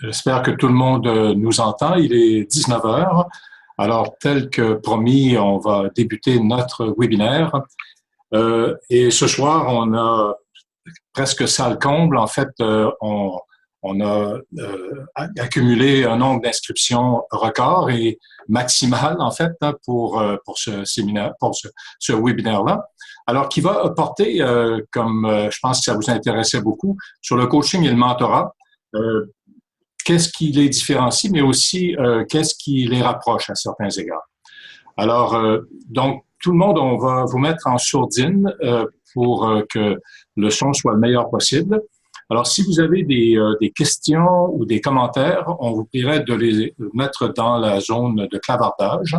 J'espère que tout le monde nous entend. Il est 19 heures. Alors, tel que promis, on va débuter notre webinaire. Et ce soir, on a presque salle comble. En fait, on a accumulé un nombre d'inscriptions record et maximal, en fait, pour ce séminaire, pour ce webinaire-là. Alors, qui va porter, comme je pense que ça vous intéressait beaucoup, sur le coaching et le mentorat. Qu'est-ce qui les différencie, mais aussi qu'est-ce qui les rapproche à certains égards. Alors, donc, tout le monde, on va vous mettre en sourdine pour que le son soit le meilleur possible. Alors, si vous avez des questions ou des commentaires, on vous prierait de les mettre dans la zone de clavardage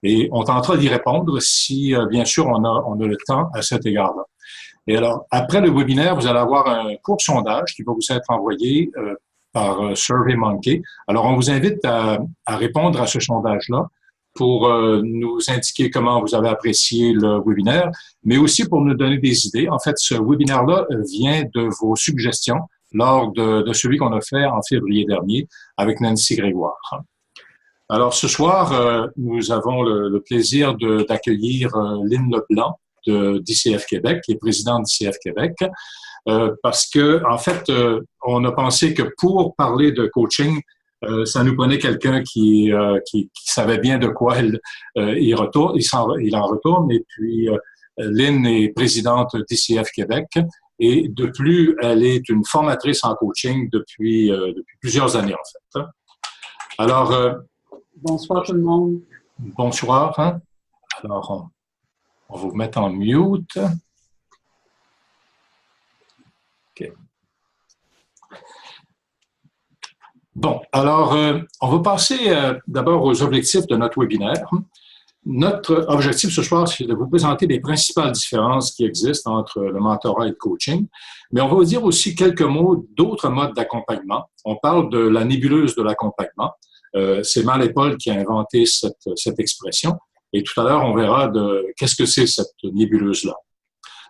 et on tentera d'y répondre si, bien sûr, on a le temps à cet égard-là. Et alors, après le webinaire, vous allez avoir un court sondage qui va vous être envoyé par SurveyMonkey. Alors, on vous invite à répondre à ce sondage-là pour nous indiquer comment vous avez apprécié le webinaire, mais aussi pour nous donner des idées. En fait, ce webinaire-là vient de vos suggestions lors de celui qu'on a fait en février dernier avec Nancy Grégoire. Alors, ce soir, nous avons le plaisir d'accueillir Lynn Leblanc d'ICF Québec, qui est présidente d'ICF Québec, parce que, en fait, on a pensé que pour parler de coaching, ça nous prenait quelqu'un qui savait bien de quoi il en retourne. Et puis, Lynn est présidente d'ICF Québec. Et de plus, elle est une formatrice en coaching depuis plusieurs années, en fait. Alors... bonsoir tout le monde. Bonsoir. Hein? Alors, on va vous mettre en mute. OK. Bon, alors, on va passer d'abord aux objectifs de notre webinaire. Notre objectif ce soir, c'est de vous présenter les principales différences qui existent entre le mentorat et le coaching, mais on va vous dire aussi quelques mots d'autres modes d'accompagnement. On parle de la nébuleuse de l'accompagnement. C'est Mal et Paul qui a inventé cette expression, et tout à l'heure, on verra qu'est-ce que c'est cette nébuleuse-là.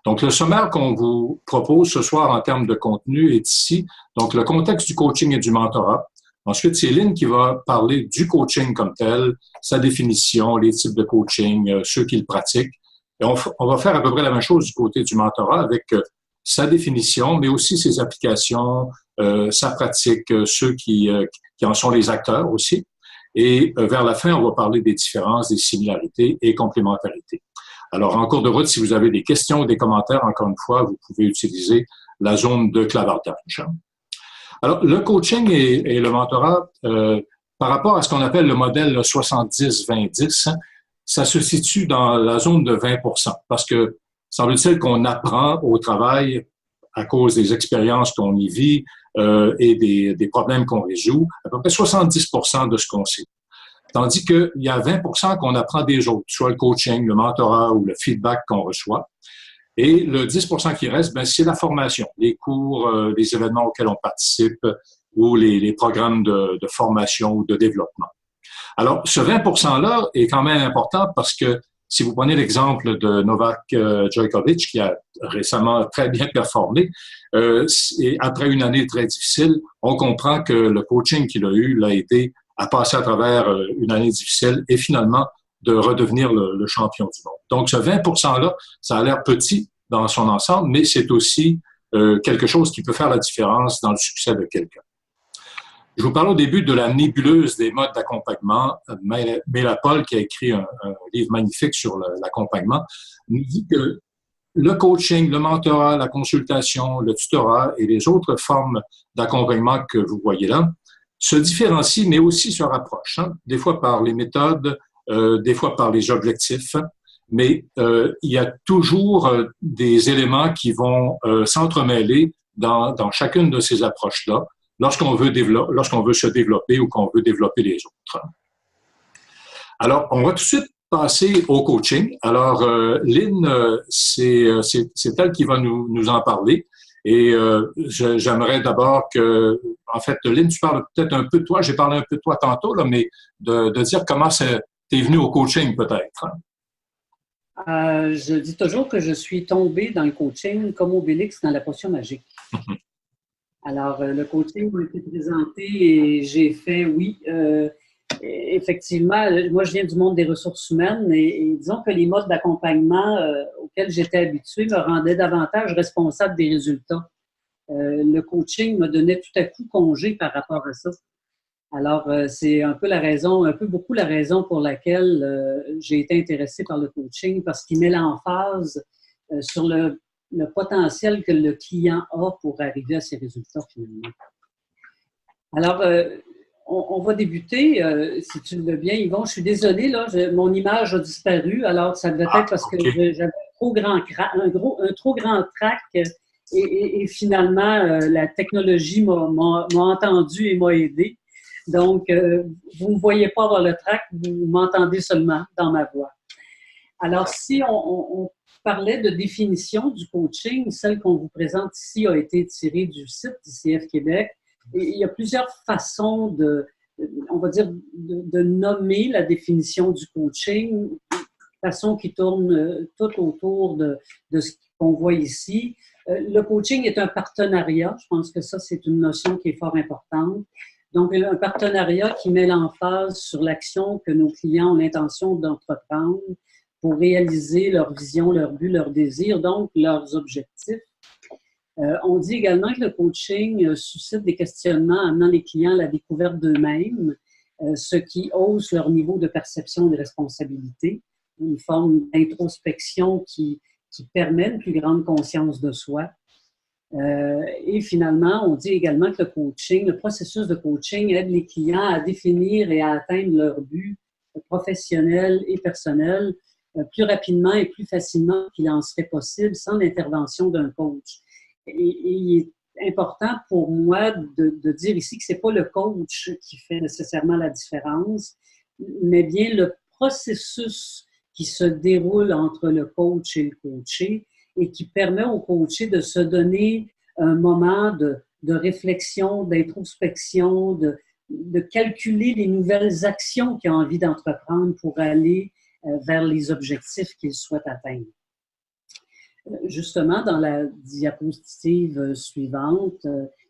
Donc, le sommaire qu'on vous propose ce soir en termes de contenu est ici. Donc, le contexte du coaching et du mentorat. Ensuite, c'est Lynn qui va parler du coaching comme tel, sa définition, les types de coaching, ceux qui le pratiquent. Et on va faire à peu près la même chose du côté du mentorat avec sa définition, mais aussi ses applications, sa pratique, ceux qui en sont les acteurs aussi. Et vers la fin, on va parler des différences, des similarités et complémentarités. Alors, en cours de route, si vous avez des questions ou des commentaires, encore une fois, vous pouvez utiliser la zone de clavardage. Alors, le coaching et le mentorat, par rapport à ce qu'on appelle le modèle 70-20-10, ça se situe dans la zone de 20%, parce que semble-t-il qu'on apprend au travail à cause des expériences qu'on y vit et des problèmes qu'on résout, à peu près 70% de ce qu'on sait. Tandis qu'il y a 20% qu'on apprend des autres, soit le coaching, le mentorat ou le feedback qu'on reçoit. Et le 10% qui reste, ben, c'est la formation, les cours, les événements auxquels on participe ou les programmes de formation ou de développement. Alors, ce 20%-là est quand même important parce que si vous prenez l'exemple de Novak Djokovic, qui a récemment très bien performé, et après une année très difficile, on comprend que le coaching qu'il a eu l'a aidé à passer à travers une année difficile et finalement de redevenir le champion du monde. Donc, ce 20%-là, ça a l'air petit dans son ensemble, mais c'est aussi quelque chose qui peut faire la différence dans le succès de quelqu'un. Je vous parle au début de la nébuleuse des modes d'accompagnement. Mela Paul, qui a écrit un livre magnifique sur l'accompagnement, nous dit que le coaching, le mentorat, la consultation, le tutorat et les autres formes d'accompagnement que vous voyez là se différencient, mais aussi se rapprochent, hein, des fois par les méthodes, des fois par les objectifs, mais il y a toujours des éléments qui vont s'entremêler dans chacune de ces approches-là lorsqu'on veut se développer ou qu'on veut développer les autres. Alors, on va tout de suite passer au coaching. Alors, Lynn, c'est elle qui va nous en parler. Et j'aimerais d'abord que, en fait, Lynn, tu parles peut-être un peu de toi. J'ai parlé un peu de toi tantôt, là, mais de dire comment t'es venu au coaching, peut-être. Je dis toujours que je suis tombée dans le coaching comme Obélix dans la potion magique. Alors, le coaching m'a été présenté et j'ai fait oui. Effectivement, moi, je viens du monde des ressources humaines et disons que les modes d'accompagnement auxquels j'étais habituée me rendaient davantage responsable des résultats. Le coaching me donnait tout à coup congé par rapport à ça. Alors, c'est un peu la raison, un peu beaucoup la raison pour laquelle j'ai été intéressée par le coaching, parce qu'il met l'emphase sur le potentiel que le client a pour arriver à ses résultats finalement. Alors, on va débuter, si tu le veux bien, Yvon. Je suis désolée, là, mon image a disparu, alors ça devait être parce que j'avais un trop grand trac et finalement, la technologie m'a entendu et m'a aidé. Donc, vous ne me voyez pas avoir le trac, vous m'entendez seulement dans ma voix. Alors, si on parlait de définition du coaching, celle qu'on vous présente ici a été tirée du site d'ICF Québec. Et il y a plusieurs façons on va dire, de nommer la définition du coaching, façon qui tourne tout autour de ce qu'on voit ici. Le coaching est un partenariat. Je pense que ça, c'est une notion qui est fort importante. Donc, un partenariat qui met l'emphase sur l'action que nos clients ont l'intention d'entreprendre pour réaliser leur vision, leur but, leur désir, donc leurs objectifs. On dit également que le coaching suscite des questionnements amenant les clients à la découverte d'eux-mêmes, ce qui hausse leur niveau de perception et de responsabilité, une forme d'introspection qui permet une plus grande conscience de soi. Et finalement, on dit également que le processus de coaching aide les clients à définir et à atteindre leurs buts professionnels et personnels plus rapidement et plus facilement qu'il en serait possible sans l'intervention d'un coach. Et il est important pour moi de dire ici que ce n'est pas le coach qui fait nécessairement la différence, mais bien le processus qui se déroule entre le coach et le coaché et qui permet au coaché de se donner un moment de réflexion, d'introspection, de calculer les nouvelles actions qu'il a envie d'entreprendre pour aller vers les objectifs qu'il souhaite atteindre. Justement, dans la diapositive suivante,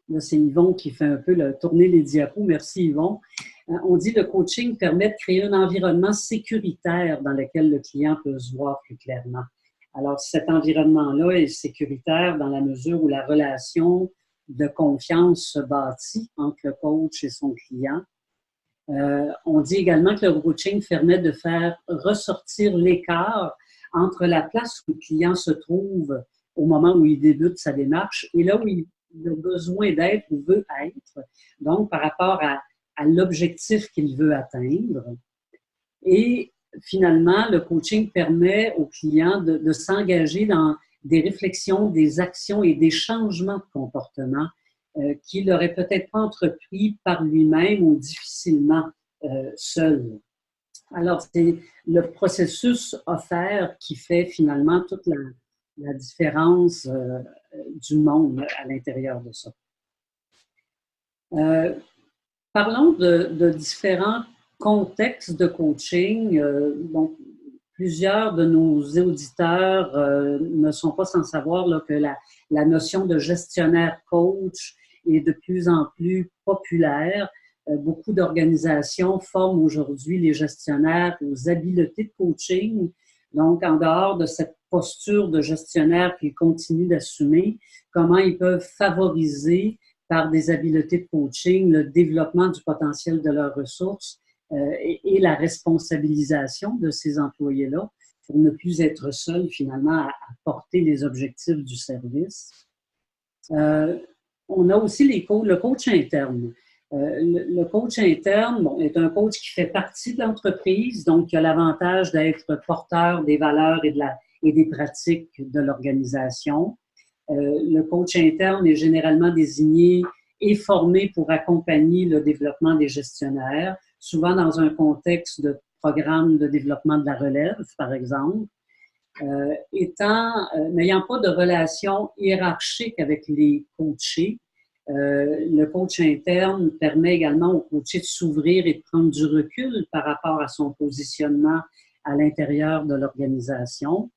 là, c'est Yvon qui fait un peu tourner les diapos. Merci, Yvon. On dit que le coaching permet de créer un environnement sécuritaire dans lequel le client peut se voir plus clairement. Alors, cet environnement-là est sécuritaire dans la mesure où la relation de confiance se bâtit entre le coach et son client. On dit également que le coaching permet de faire ressortir l'écart entre la place où le client se trouve au moment où il débute sa démarche et là où il a besoin d'être ou veut être, donc par rapport à l'objectif qu'il veut atteindre. Et finalement, le coaching permet au client de s'engager dans des réflexions, des actions et des changements de comportement qu'il n'aurait peut-être pas entrepris par lui-même ou difficilement seul. Alors, c'est le processus offert qui fait finalement toute la différence du monde à l'intérieur de ça. Parlons de différents contextes de coaching. Donc, plusieurs de nos auditeurs ne sont pas sans savoir là, que la notion de gestionnaire coach est de plus en plus populaire. Beaucoup d'organisations forment aujourd'hui les gestionnaires aux habiletés de coaching. Donc, en dehors de cette posture de gestionnaire qu'ils continuent d'assumer, comment ils peuvent favoriser par des habiletés de coaching le développement du potentiel de leurs ressources et la responsabilisation de ces employés-là pour ne plus être seuls finalement à porter les objectifs du service. On a aussi le coach interne. Le coach interne est un coach qui fait partie de l'entreprise, donc qui a l'avantage d'être porteur des valeurs et des pratiques de l'organisation. Le coach interne est généralement désigné et formé pour accompagner le développement des gestionnaires, souvent dans un contexte de programme de développement de la relève, par exemple. N'ayant pas de relation hiérarchique avec les coachés, le coach interne permet également au coaché de s'ouvrir et de prendre du recul par rapport à son positionnement à l'intérieur de l'organisation.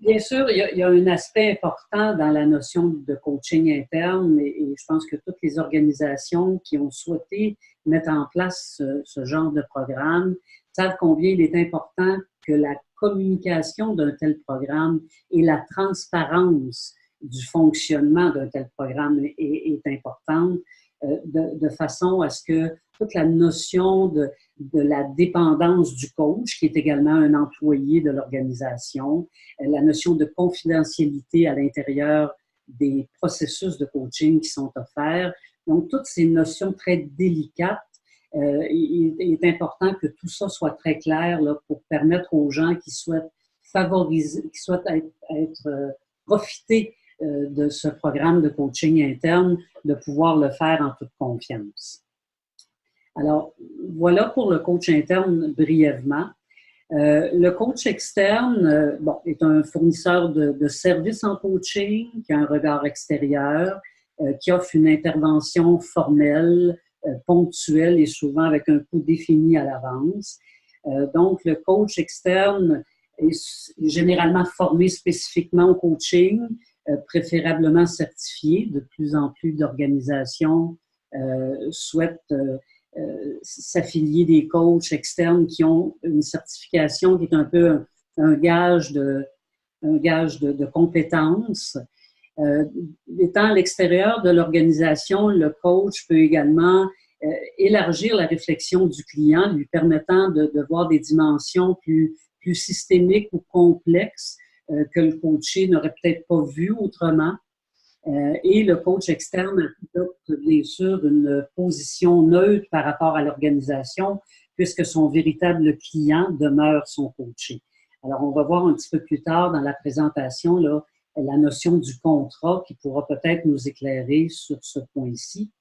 Bien sûr, il y a un aspect important dans la notion de coaching interne et je pense que toutes les organisations qui ont souhaité mettre en place ce genre de programme savent combien il est important que la communication d'un tel programme et la transparence du fonctionnement d'un tel programme est importante de façon à ce que toute la notion de la dépendance du coach, qui est également un employé de l'organisation, la notion de confidentialité à l'intérieur des processus de coaching qui sont offerts. Donc, toutes ces notions très délicates, il est important que tout ça soit très clair là, pour permettre aux gens qui souhaitent favoriser, qui souhaitent profiter de ce programme de coaching interne, de pouvoir le faire en toute confiance. Alors, voilà pour le coach interne brièvement. Le coach externe est un fournisseur de services en coaching, qui a un regard extérieur, qui offre une intervention formelle, ponctuelle et souvent avec un coût défini à l'avance. Donc, le coach externe est généralement formé spécifiquement au coaching, préférablement certifié. De plus en plus d'organisations souhaitent s'affilier des coachs externes qui ont une certification qui est un peu un gage de compétences. Étant à l'extérieur de l'organisation, le coach peut également élargir la réflexion du client, lui permettant de voir des dimensions plus systémiques ou complexes que le coaché n'aurait peut-être pas vues autrement. Et le coach externe adopte bien sûr une position neutre par rapport à l'organisation, puisque son véritable client demeure son coaché. Alors, on va voir un petit peu plus tard dans la présentation là, la notion du contrat qui pourra peut-être nous éclairer sur ce point-ci.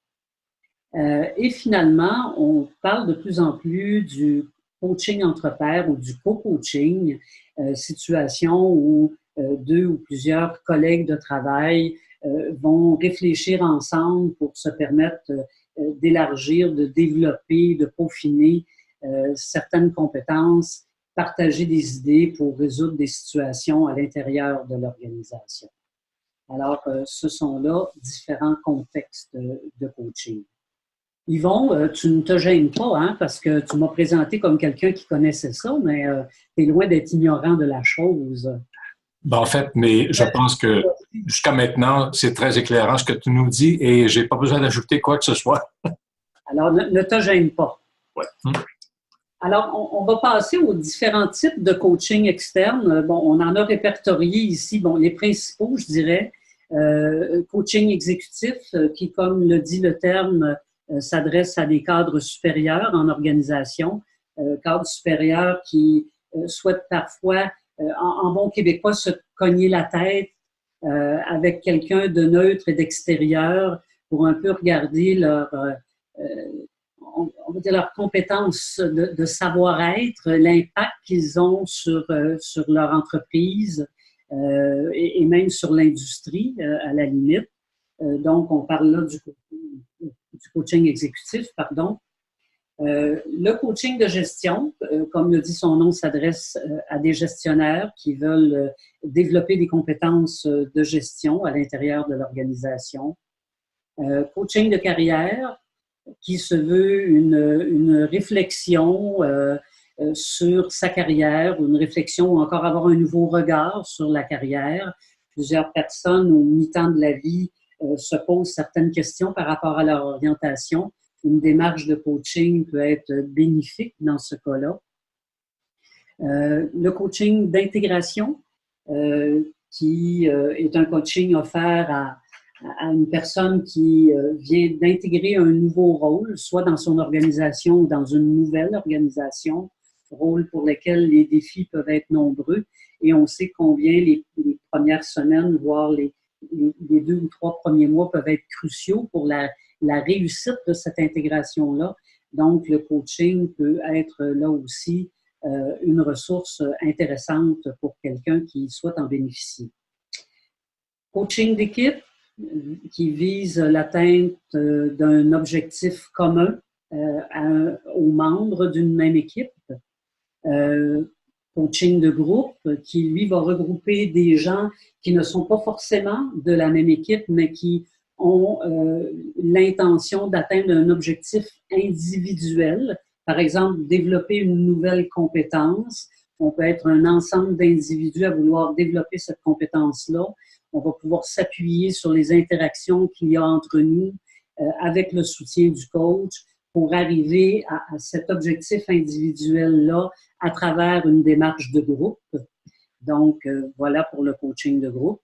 Et finalement, on parle de plus en plus du coaching entre pairs ou du co-coaching, situation où deux ou plusieurs collègues de travail vont réfléchir ensemble pour se permettre d'élargir, de développer, de peaufiner certaines compétences, partager des idées pour résoudre des situations à l'intérieur de l'organisation. Alors, ce sont là différents contextes de coaching. Yvon, tu ne te gênes pas, hein, parce que tu m'as présenté comme quelqu'un qui connaissait ça, mais tu es loin d'être ignorant de la chose. Ben, en fait, mais je pense que jusqu'à maintenant, c'est très éclairant ce que tu nous dis et j'ai pas besoin d'ajouter quoi que ce soit. Alors, ne te gêne pas. Ouais. Alors, on va passer aux différents types de coaching externe. Bon, on en a répertorié ici, bon, les principaux, je dirais. Coaching exécutif, qui, comme le dit le terme, s'adresse à des cadres supérieurs en organisation, cadres supérieurs qui souhaitent parfois, en bon québécois, se cogner la tête avec quelqu'un de neutre et d'extérieur pour un peu regarder on va dire leurs compétences de savoir-être, l'impact qu'ils ont sur leur entreprise et même sur l'industrie, à la limite. Donc, on parle là du coaching exécutif, pardon. Le coaching de gestion, comme le dit son nom, s'adresse à des gestionnaires qui veulent développer des compétences de gestion à l'intérieur de l'organisation. Coaching de carrière, qui se veut une réflexion sur sa carrière, ou une réflexion ou encore avoir un nouveau regard sur la carrière. Plusieurs personnes au mi-temps de la vie se posent certaines questions par rapport à leur orientation. Une démarche de coaching peut être bénéfique dans ce cas-là. Le coaching d'intégration, qui est un coaching offert à une personne qui vient d'intégrer un nouveau rôle, soit dans son organisation ou dans une nouvelle organisation, rôle pour lequel les défis peuvent être nombreux. Et on sait combien les premières semaines, voire les 2 ou 3 premiers mois peuvent être cruciaux pour la réussite de cette intégration-là. Donc, le coaching peut être là aussi une ressource intéressante pour quelqu'un qui souhaite en bénéficier. Coaching d'équipe, qui vise l'atteinte d'un objectif commun aux membres d'une même équipe. coaching de groupe qui, lui, va regrouper des gens qui ne sont pas forcément de la même équipe, mais qui ont l'intention d'atteindre un objectif individuel. Par exemple, développer une nouvelle compétence. On peut être un ensemble d'individus à vouloir développer cette compétence-là. On va pouvoir s'appuyer sur les interactions qu'il y a entre nous avec le soutien du coach pour arriver à cet objectif individuel-là à travers une démarche de groupe. Donc, voilà pour le coaching de groupe.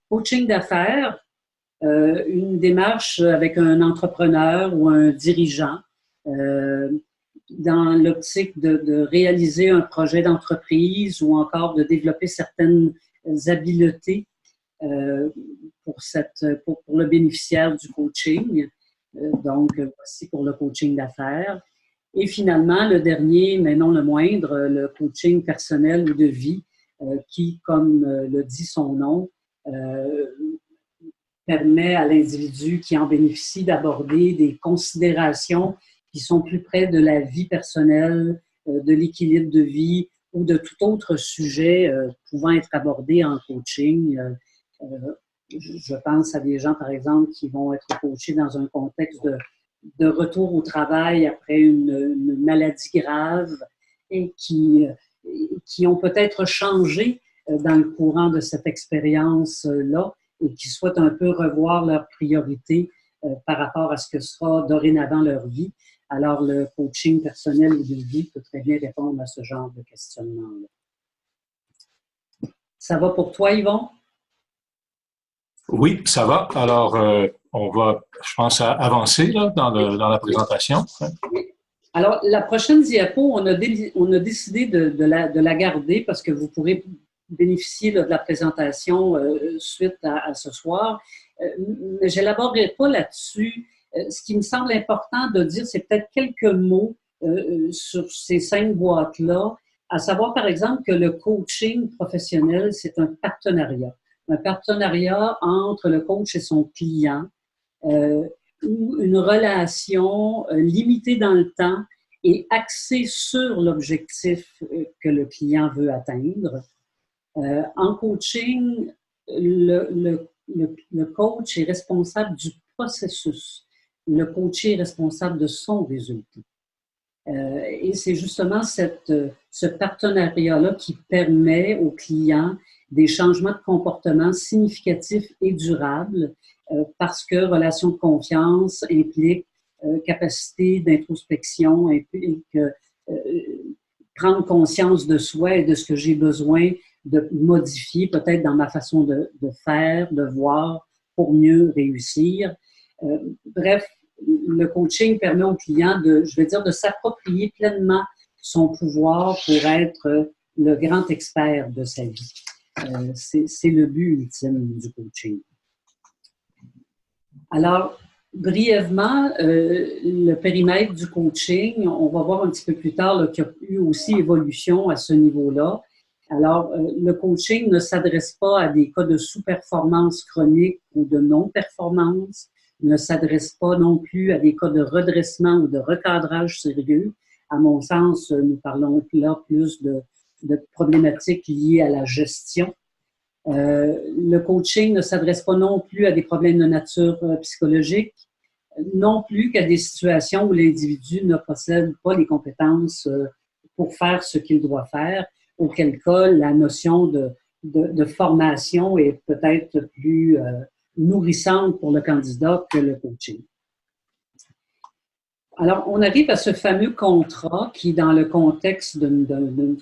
Coaching d'affaires, une démarche avec un entrepreneur ou un dirigeant dans l'optique de réaliser un projet d'entreprise ou encore de développer certaines habiletés pour le bénéficiaire du coaching. Donc, voici pour le coaching d'affaires. Et finalement, le dernier, mais non le moindre, le coaching personnel ou de vie qui, comme le dit son nom, permet à l'individu qui en bénéficie d'aborder des considérations qui sont plus près de la vie personnelle, de l'équilibre de vie ou de tout autre sujet pouvant être abordé en coaching. Je pense à des gens, par exemple, qui vont être coachés dans un contexte de retour au travail après une maladie grave et qui ont peut-être changé dans le courant de cette expérience-là et qui souhaitent un peu revoir leurs priorités par rapport à ce que sera dorénavant leur vie. Alors, le coaching personnel ou de vie peut très bien répondre à ce genre de questionnement-là. Ça va pour toi, Yvon? Oui, ça va. Alors, on va, je pense, avancer là, dans la présentation. Oui. Alors, la prochaine diapo, on a décidé de la garder parce que vous pourrez bénéficier là, de la présentation suite à ce soir. Mais je n'élaborerai pas là-dessus. Ce qui me semble important de dire, c'est peut-être quelques mots sur ces 5 boîtes-là, à savoir, par exemple, que le coaching professionnel, c'est un partenariat. Un partenariat entre le coach et son client, ou une relation limitée dans le temps et axée sur l'objectif que le client veut atteindre. En coaching, le coach est responsable du processus. Le coach est responsable de son résultat. Et c'est justement ce partenariat-là qui permet aux clients des changements de comportement significatifs et durables parce que relation de confiance implique capacité d'introspection, implique prendre conscience de soi et de ce que j'ai besoin de modifier peut-être dans ma façon de faire, de voir pour mieux réussir. Bref, le coaching permet au client de s'approprier pleinement son pouvoir pour être le grand expert de sa vie. C'est le but ultime du coaching. Alors, brièvement, le périmètre du coaching, on va voir un petit peu plus tard qu'il y a eu aussi évolution à ce niveau-là. Alors, le coaching ne s'adresse pas à des cas de sous-performance chronique ou de non-performance, ne s'adresse pas non plus à des cas de redressement ou de recadrage sérieux. À mon sens, nous parlons là plus de problématiques liées à la gestion. Le coaching ne s'adresse pas non plus à des problèmes de nature psychologique, non plus qu'à des situations où l'individu ne possède pas les compétences pour faire ce qu'il doit faire, auquel cas la notion de formation est peut-être plus nourrissante pour le candidat que le coaching. Alors, on arrive à ce fameux contrat qui, dans le contexte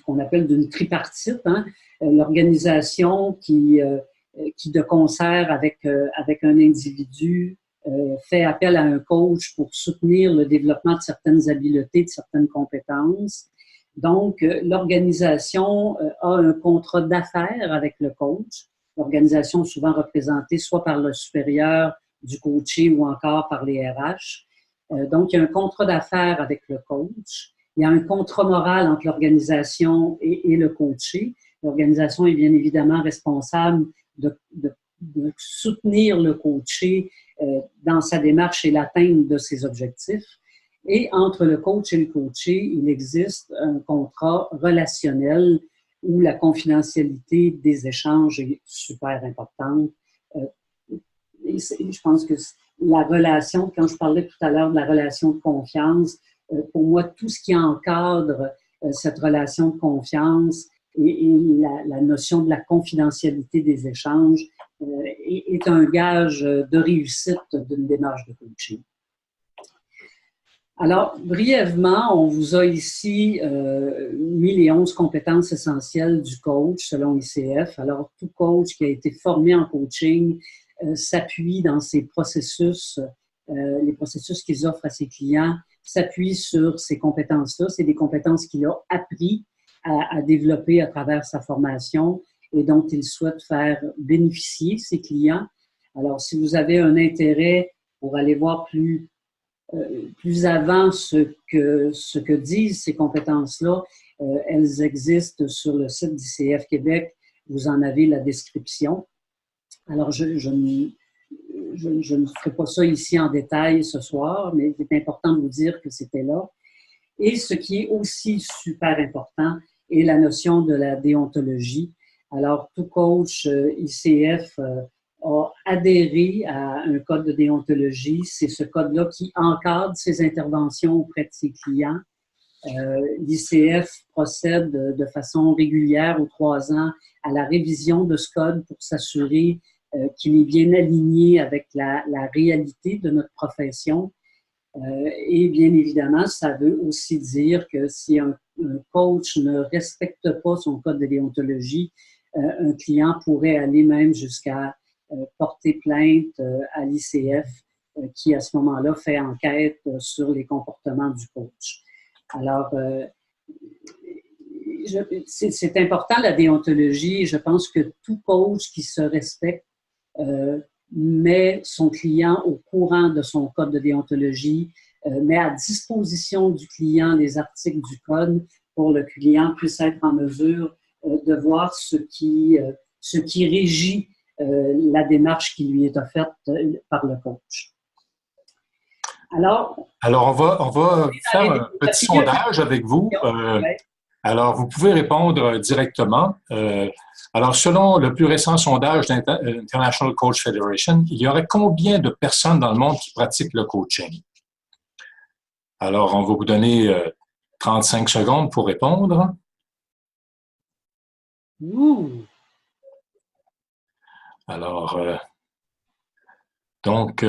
qu'on appelle d'une tripartite, hein, l'organisation qui, de concert avec un individu, fait appel à un coach pour soutenir le développement de certaines habiletés, de certaines compétences. Donc, l'organisation a un contrat d'affaires avec le coach. L'organisation est souvent représentée soit par le supérieur du coaché ou encore par les RH. Donc, il y a un contrat d'affaires avec le coach. Il y a un contrat moral entre l'organisation et le coaché. L'organisation est bien évidemment responsable de soutenir le coaché dans sa démarche et l'atteinte de ses objectifs. Et entre le coach et le coaché, il existe un contrat relationnel où la confidentialité des échanges est super importante. Et je pense que la relation, quand je parlais tout à l'heure de la relation de confiance, pour moi, tout ce qui encadre cette relation de confiance et la notion de la confidentialité des échanges est un gage de réussite d'une démarche de coaching. Alors, brièvement, on vous a ici mis les 11 compétences essentielles du coach selon ICF. Alors, tout coach qui a été formé en coaching s'appuie dans ses processus, les processus qu'ils offrent à ses clients, s'appuie sur ces compétences-là. C'est des compétences qu'il a appris à développer à travers sa formation et dont il souhaite faire bénéficier ses clients. Alors, si vous avez un intérêt pour aller voir plus avant ce que disent ces compétences-là, elles existent sur le site d'ICF Québec. Vous en avez la description. Alors, je ne ferai pas ça ici en détail ce soir, mais il est important de vous dire que c'était là. Et ce qui est aussi super important est la notion de la déontologie. Alors, tout coach ICF a adhéré à un code de déontologie. C'est ce code-là qui encadre ses interventions auprès de ses clients. L'ICF procède de façon régulière aux 3 ans à la révision de ce code pour s'assurer qu'il est bien aligné avec la réalité de notre profession. Et bien évidemment, ça veut aussi dire que si un coach ne respecte pas son code de déontologie, un client pourrait aller même jusqu'à porter plainte à l'ICF qui, à ce moment-là, fait enquête sur les comportements du coach. Alors, c'est important la déontologie. Je pense que tout coach qui se respecte met son client au courant de son code de déontologie, met à disposition du client les articles du code pour que le client puisse être en mesure de voir ce qui régit la démarche qui lui est offerte par le coach. Alors, on va faire un petit sondage avec vous. Alors, vous pouvez répondre directement. Alors, selon le plus récent sondage d'International Coach Federation, il y aurait combien de personnes dans le monde qui pratiquent le coaching? Alors, on va vous donner 35 secondes pour répondre. Alors, donc,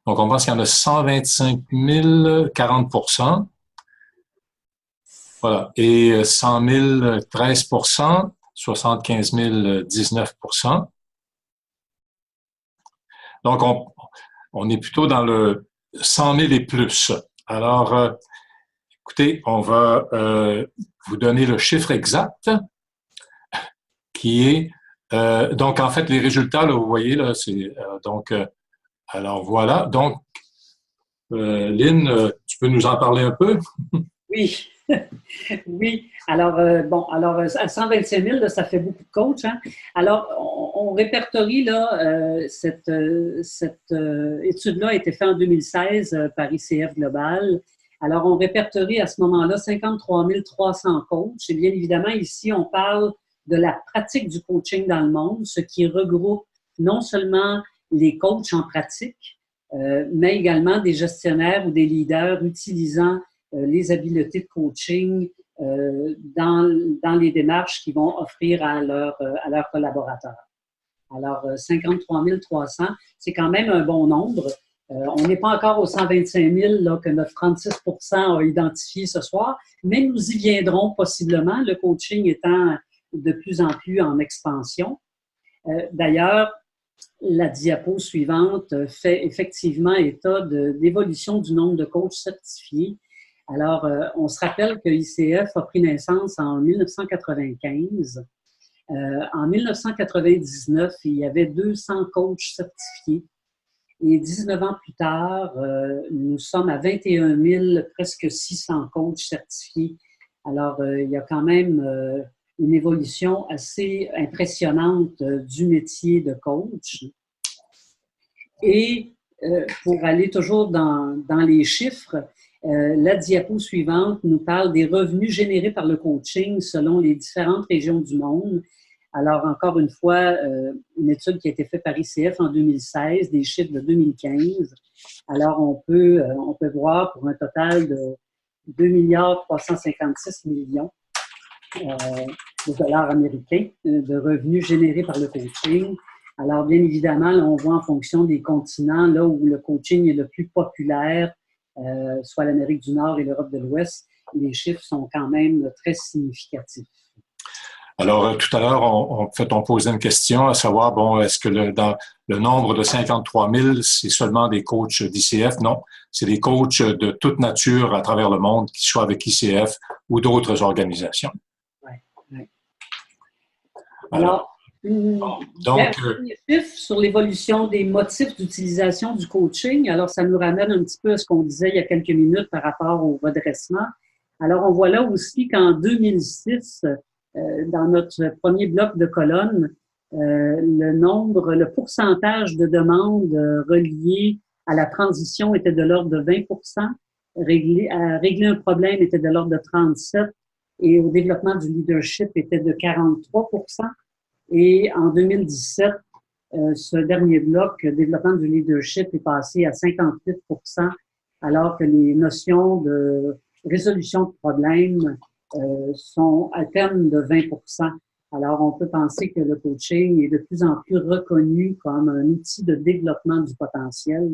on pense qu'il y en a 125 000, 40%. Voilà. Et 100 000, 13%, 75 000, 19%. Donc, on est plutôt dans le 100 000 et plus. Alors, écoutez, on va vous donner le chiffre exact qui est... donc, en fait, les résultats, là, vous voyez, là, c'est... alors, voilà. Donc, Lynn, tu peux nous en parler un peu? Oui. Oui. Alors, à 125 000, là, ça fait beaucoup de coachs. Hein? Alors, on répertorie, là, cette étude-là a été faite en 2016 par ICF Global. Alors, on répertorie à ce moment-là 53 300 coachs. Et bien évidemment, ici, on parle de la pratique du coaching dans le monde, ce qui regroupe non seulement les coachs en pratique, mais également des gestionnaires ou des leaders utilisant les habiletés de coaching dans les démarches qu'ils vont offrir à leurs collaborateurs. Alors, 53 300, c'est quand même un bon nombre. On n'est pas encore aux 125 000 là, que notre 36 % a identifié ce soir, mais nous y viendrons possiblement, le coaching étant de plus en plus en expansion. D'ailleurs, la diapo suivante fait effectivement état d'évolution du nombre de coachs certifiés. Alors, on se rappelle que ICF a pris naissance en 1995. En 1999, il y avait 200 coachs certifiés. Et 19 ans plus tard, nous sommes à 21 000, presque 600 coachs certifiés. Alors, il y a quand même une évolution assez impressionnante du métier de coach. Et pour aller toujours dans les chiffres, la diapo suivante nous parle des revenus générés par le coaching selon les différentes régions du monde. Alors, encore une fois, une étude qui a été faite par ICF en 2016, des chiffres de 2015. Alors, on peut voir pour un total de 2,356 milliards de dollars américains de revenus générés par le coaching. Alors, bien évidemment, là, on voit en fonction des continents, là où le coaching est le plus populaire, soit l'Amérique du Nord et l'Europe de l'Ouest, les chiffres sont quand même très significatifs. Alors, tout à l'heure, on posait une question, à savoir, bon, est-ce que dans le nombre de 53 000, c'est seulement des coachs d'ICF? Non, c'est des coachs de toute nature à travers le monde, qu'ils soient avec ICF ou d'autres organisations. Oui. Alors, donc, chiffre sur l'évolution des motifs d'utilisation du coaching. Alors, ça nous ramène un petit peu à ce qu'on disait il y a quelques minutes par rapport au redressement. Alors, on voit là aussi qu'en 2006, dans notre premier bloc de colonnes, le pourcentage de demandes reliées à la transition était de l'ordre de 20 régler un problème était de l'ordre de 37 et au développement du leadership était de 43 Et en 2017, ce dernier bloc, développement du leadership, est passé à 58 alors que les notions de résolution de problèmes sont à terme de 20 Alors, on peut penser que le coaching est de plus en plus reconnu comme un outil de développement du potentiel.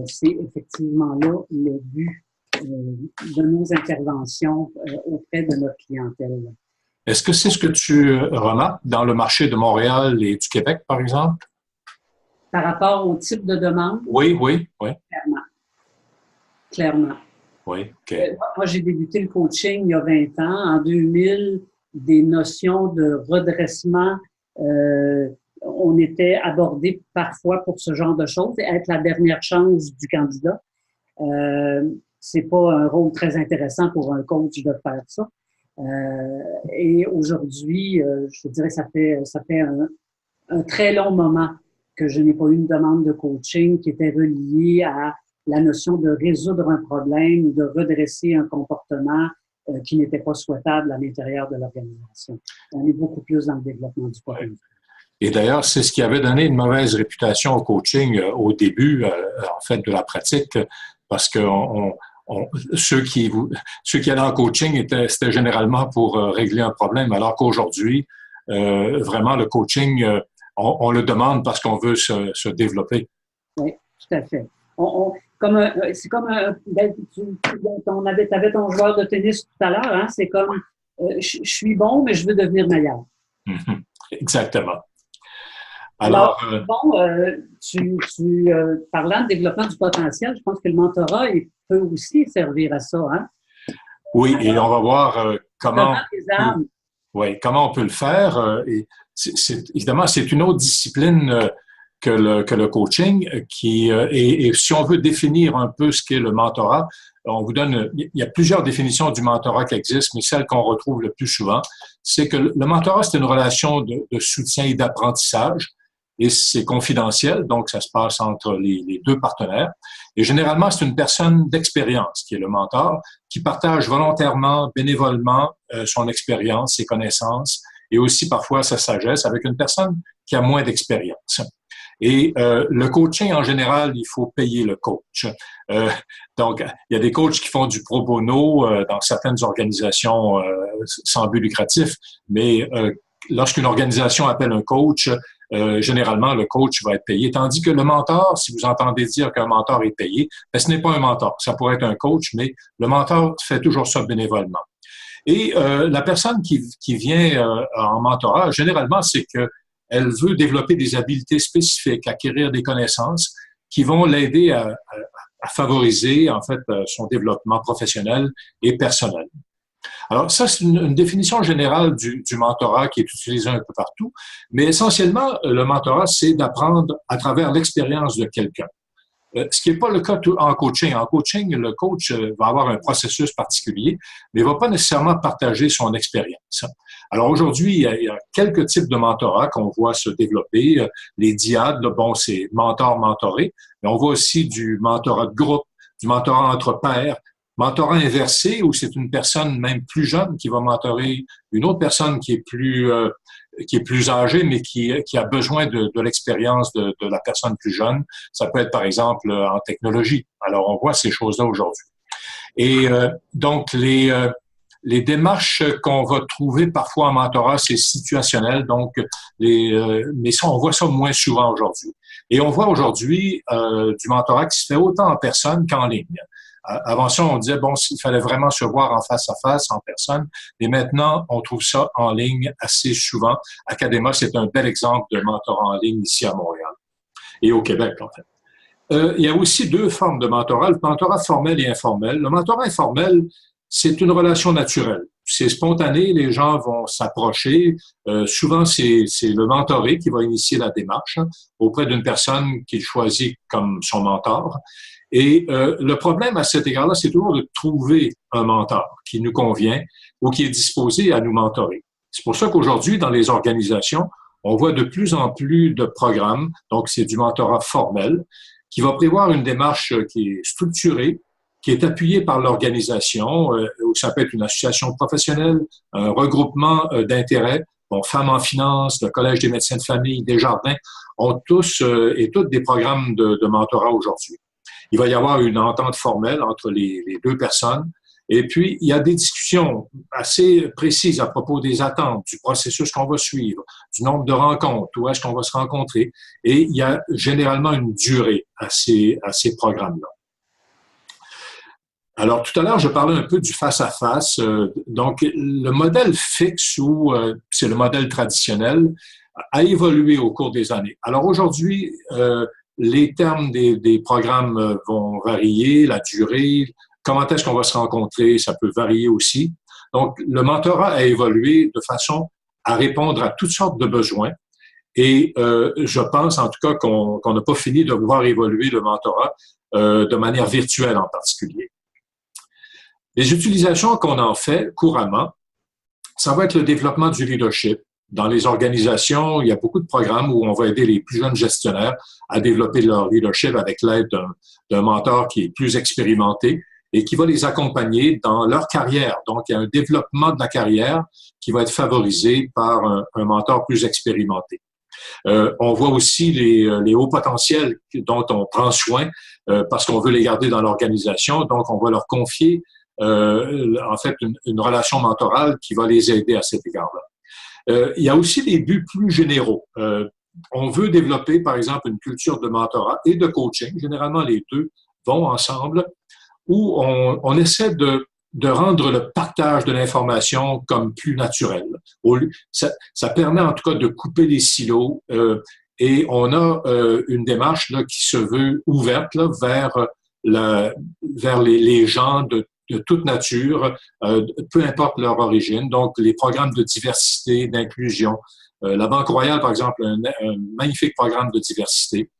C'est effectivement là le but de nos interventions auprès de notre clientèle. Est-ce que c'est ce que tu remarques dans le marché de Montréal et du Québec, par exemple? Par rapport au type de demande? Oui. Clairement. Oui, OK. Moi, j'ai débuté le coaching il y a 20 ans. En 2000, des notions de redressement, on était abordé parfois pour ce genre de choses, être la dernière chance du candidat. C'est pas un rôle très intéressant pour un coach de faire ça. Et aujourd'hui, je dirais ça fait un très long moment que je n'ai pas eu une demande de coaching qui était reliée à la notion de résoudre un problème ou de redresser un comportement qui n'était pas souhaitable à l'intérieur de l'organisation. On est beaucoup plus dans le développement du potentiel. Et d'ailleurs, c'est ce qui avait donné une mauvaise réputation au coaching au début, en fait, de la pratique, parce que ceux qui allaient en coaching c'était généralement pour régler un problème, alors qu'aujourd'hui, vraiment, le coaching, on le demande parce qu'on veut se développer. Oui, tout à fait. C'est comme t'avais ton joueur de tennis tout à l'heure, hein? C'est comme je suis bon, mais je veux devenir meilleur. Exactement. Alors parlant de développement du potentiel, je pense que le mentorat peut aussi servir à ça, hein? Oui, et on va voir comment on peut le faire. Évidemment, c'est une autre discipline que le coaching et si on veut définir un peu ce qu'est le mentorat, on vous donne, il y a plusieurs définitions du mentorat qui existent, mais celle qu'on retrouve le plus souvent, c'est que le mentorat, c'est une relation de soutien et d'apprentissage et c'est confidentiel, donc ça se passe entre les deux partenaires. Et généralement, c'est une personne d'expérience qui est le mentor, qui partage volontairement, bénévolement son expérience, ses connaissances et aussi parfois sa sagesse avec une personne qui a moins d'expérience. Et le coaching, en général, il faut payer le coach. Donc, il y a des coachs qui font du pro bono dans certaines organisations sans but lucratif, mais lorsqu'une organisation appelle un coach, généralement, le coach va être payé. Tandis que le mentor, si vous entendez dire qu'un mentor est payé, ben, ce n'est pas un mentor. Ça pourrait être un coach, mais le mentor fait toujours ça bénévolement. Et la personne qui vient en mentorat, généralement, c'est que elle veut développer des habiletés spécifiques, acquérir des connaissances qui vont l'aider à favoriser, en fait, son développement professionnel et personnel. Alors, ça, c'est une définition générale du mentorat qui est utilisée un peu partout, mais essentiellement, le mentorat, c'est d'apprendre à travers l'expérience de quelqu'un. Ce qui n'est pas le cas en coaching. En coaching, le coach va avoir un processus particulier, mais il ne va pas nécessairement partager son expérience. Alors aujourd'hui, il y a quelques types de mentorat qu'on voit se développer. Les DIAD, là, bon, c'est mentor-mentoré, mais on voit aussi du mentorat de groupe, du mentorat entre pairs, mentorat inversé, où c'est une personne même plus jeune qui va mentorer une autre personne qui est plus âgée, mais qui a besoin de l'expérience de la personne plus jeune. Ça peut être, par exemple, en technologie. Alors, on voit ces choses-là aujourd'hui. Et donc, les démarches qu'on va trouver parfois en mentorat, c'est situationnel. Donc, mais ça, on voit ça moins souvent aujourd'hui. Et on voit aujourd'hui du mentorat qui se fait autant en personne qu'en ligne. Avant ça, on disait, bon, s'il fallait vraiment se voir en face à face, en personne. Et maintenant, on trouve ça en ligne assez souvent. Académa, c'est un bel exemple de mentorat en ligne ici à Montréal et au Québec, en fait. Il y a aussi deux formes de mentorat, le mentorat formel et informel. Le mentorat informel, c'est une relation naturelle. C'est spontané, les gens vont s'approcher. Souvent, c'est le mentoré qui va initier la démarche auprès d'une personne qu'il choisit comme son mentor. Et le problème à cet égard-là, c'est toujours de trouver un mentor qui nous convient ou qui est disposé à nous mentorer. C'est pour ça qu'aujourd'hui, dans les organisations, on voit de plus en plus de programmes, donc c'est du mentorat formel, qui va prévoir une démarche qui est structurée, qui est appuyée par l'organisation, ou ça peut être une association professionnelle, un regroupement d'intérêts. Bon, Femmes en finance, le Collège des médecins de famille, Desjardins, ont tous et toutes des programmes de mentorat aujourd'hui. Il va y avoir une entente formelle entre les deux personnes. Et puis, il y a des discussions assez précises à propos des attentes, du processus qu'on va suivre, du nombre de rencontres, où est-ce qu'on va se rencontrer. Et il y a généralement une durée à ces programmes-là. Alors, tout à l'heure, je parlais un peu du face-à-face. Donc, le modèle fixe ou c'est le modèle traditionnel a évolué au cours des années. Alors, aujourd'hui, les termes des programmes vont varier, la durée, comment est-ce qu'on va se rencontrer, ça peut varier aussi. Donc, le mentorat a évolué de façon à répondre à toutes sortes de besoins. Et je pense en tout cas qu'on n'a pas fini de voir évoluer le mentorat de manière virtuelle en particulier. Les utilisations qu'on en fait couramment, ça va être le développement du leadership. Dans les organisations, il y a beaucoup de programmes où on va aider les plus jeunes gestionnaires à développer leur leadership avec l'aide d'un mentor qui est plus expérimenté et qui va les accompagner dans leur carrière. Donc, il y a un développement de la carrière qui va être favorisé par un mentor plus expérimenté. On voit aussi les hauts potentiels dont on prend soin parce qu'on veut les garder dans l'organisation. Donc, on va leur confier en fait une relation mentorale qui va les aider à cet égard-là. Il y a aussi des buts plus généraux. On veut développer, par exemple, une culture de mentorat et de coaching. Généralement, les deux vont ensemble, où on essaie de rendre le partage de l'information comme plus naturel. Ça permet en tout cas de couper les silos et on a une démarche là, qui se veut ouverte là, vers les gens de toute nature, peu importe leur origine. Donc, les programmes de diversité, d'inclusion. La Banque Royale, par exemple, un magnifique programme de diversité.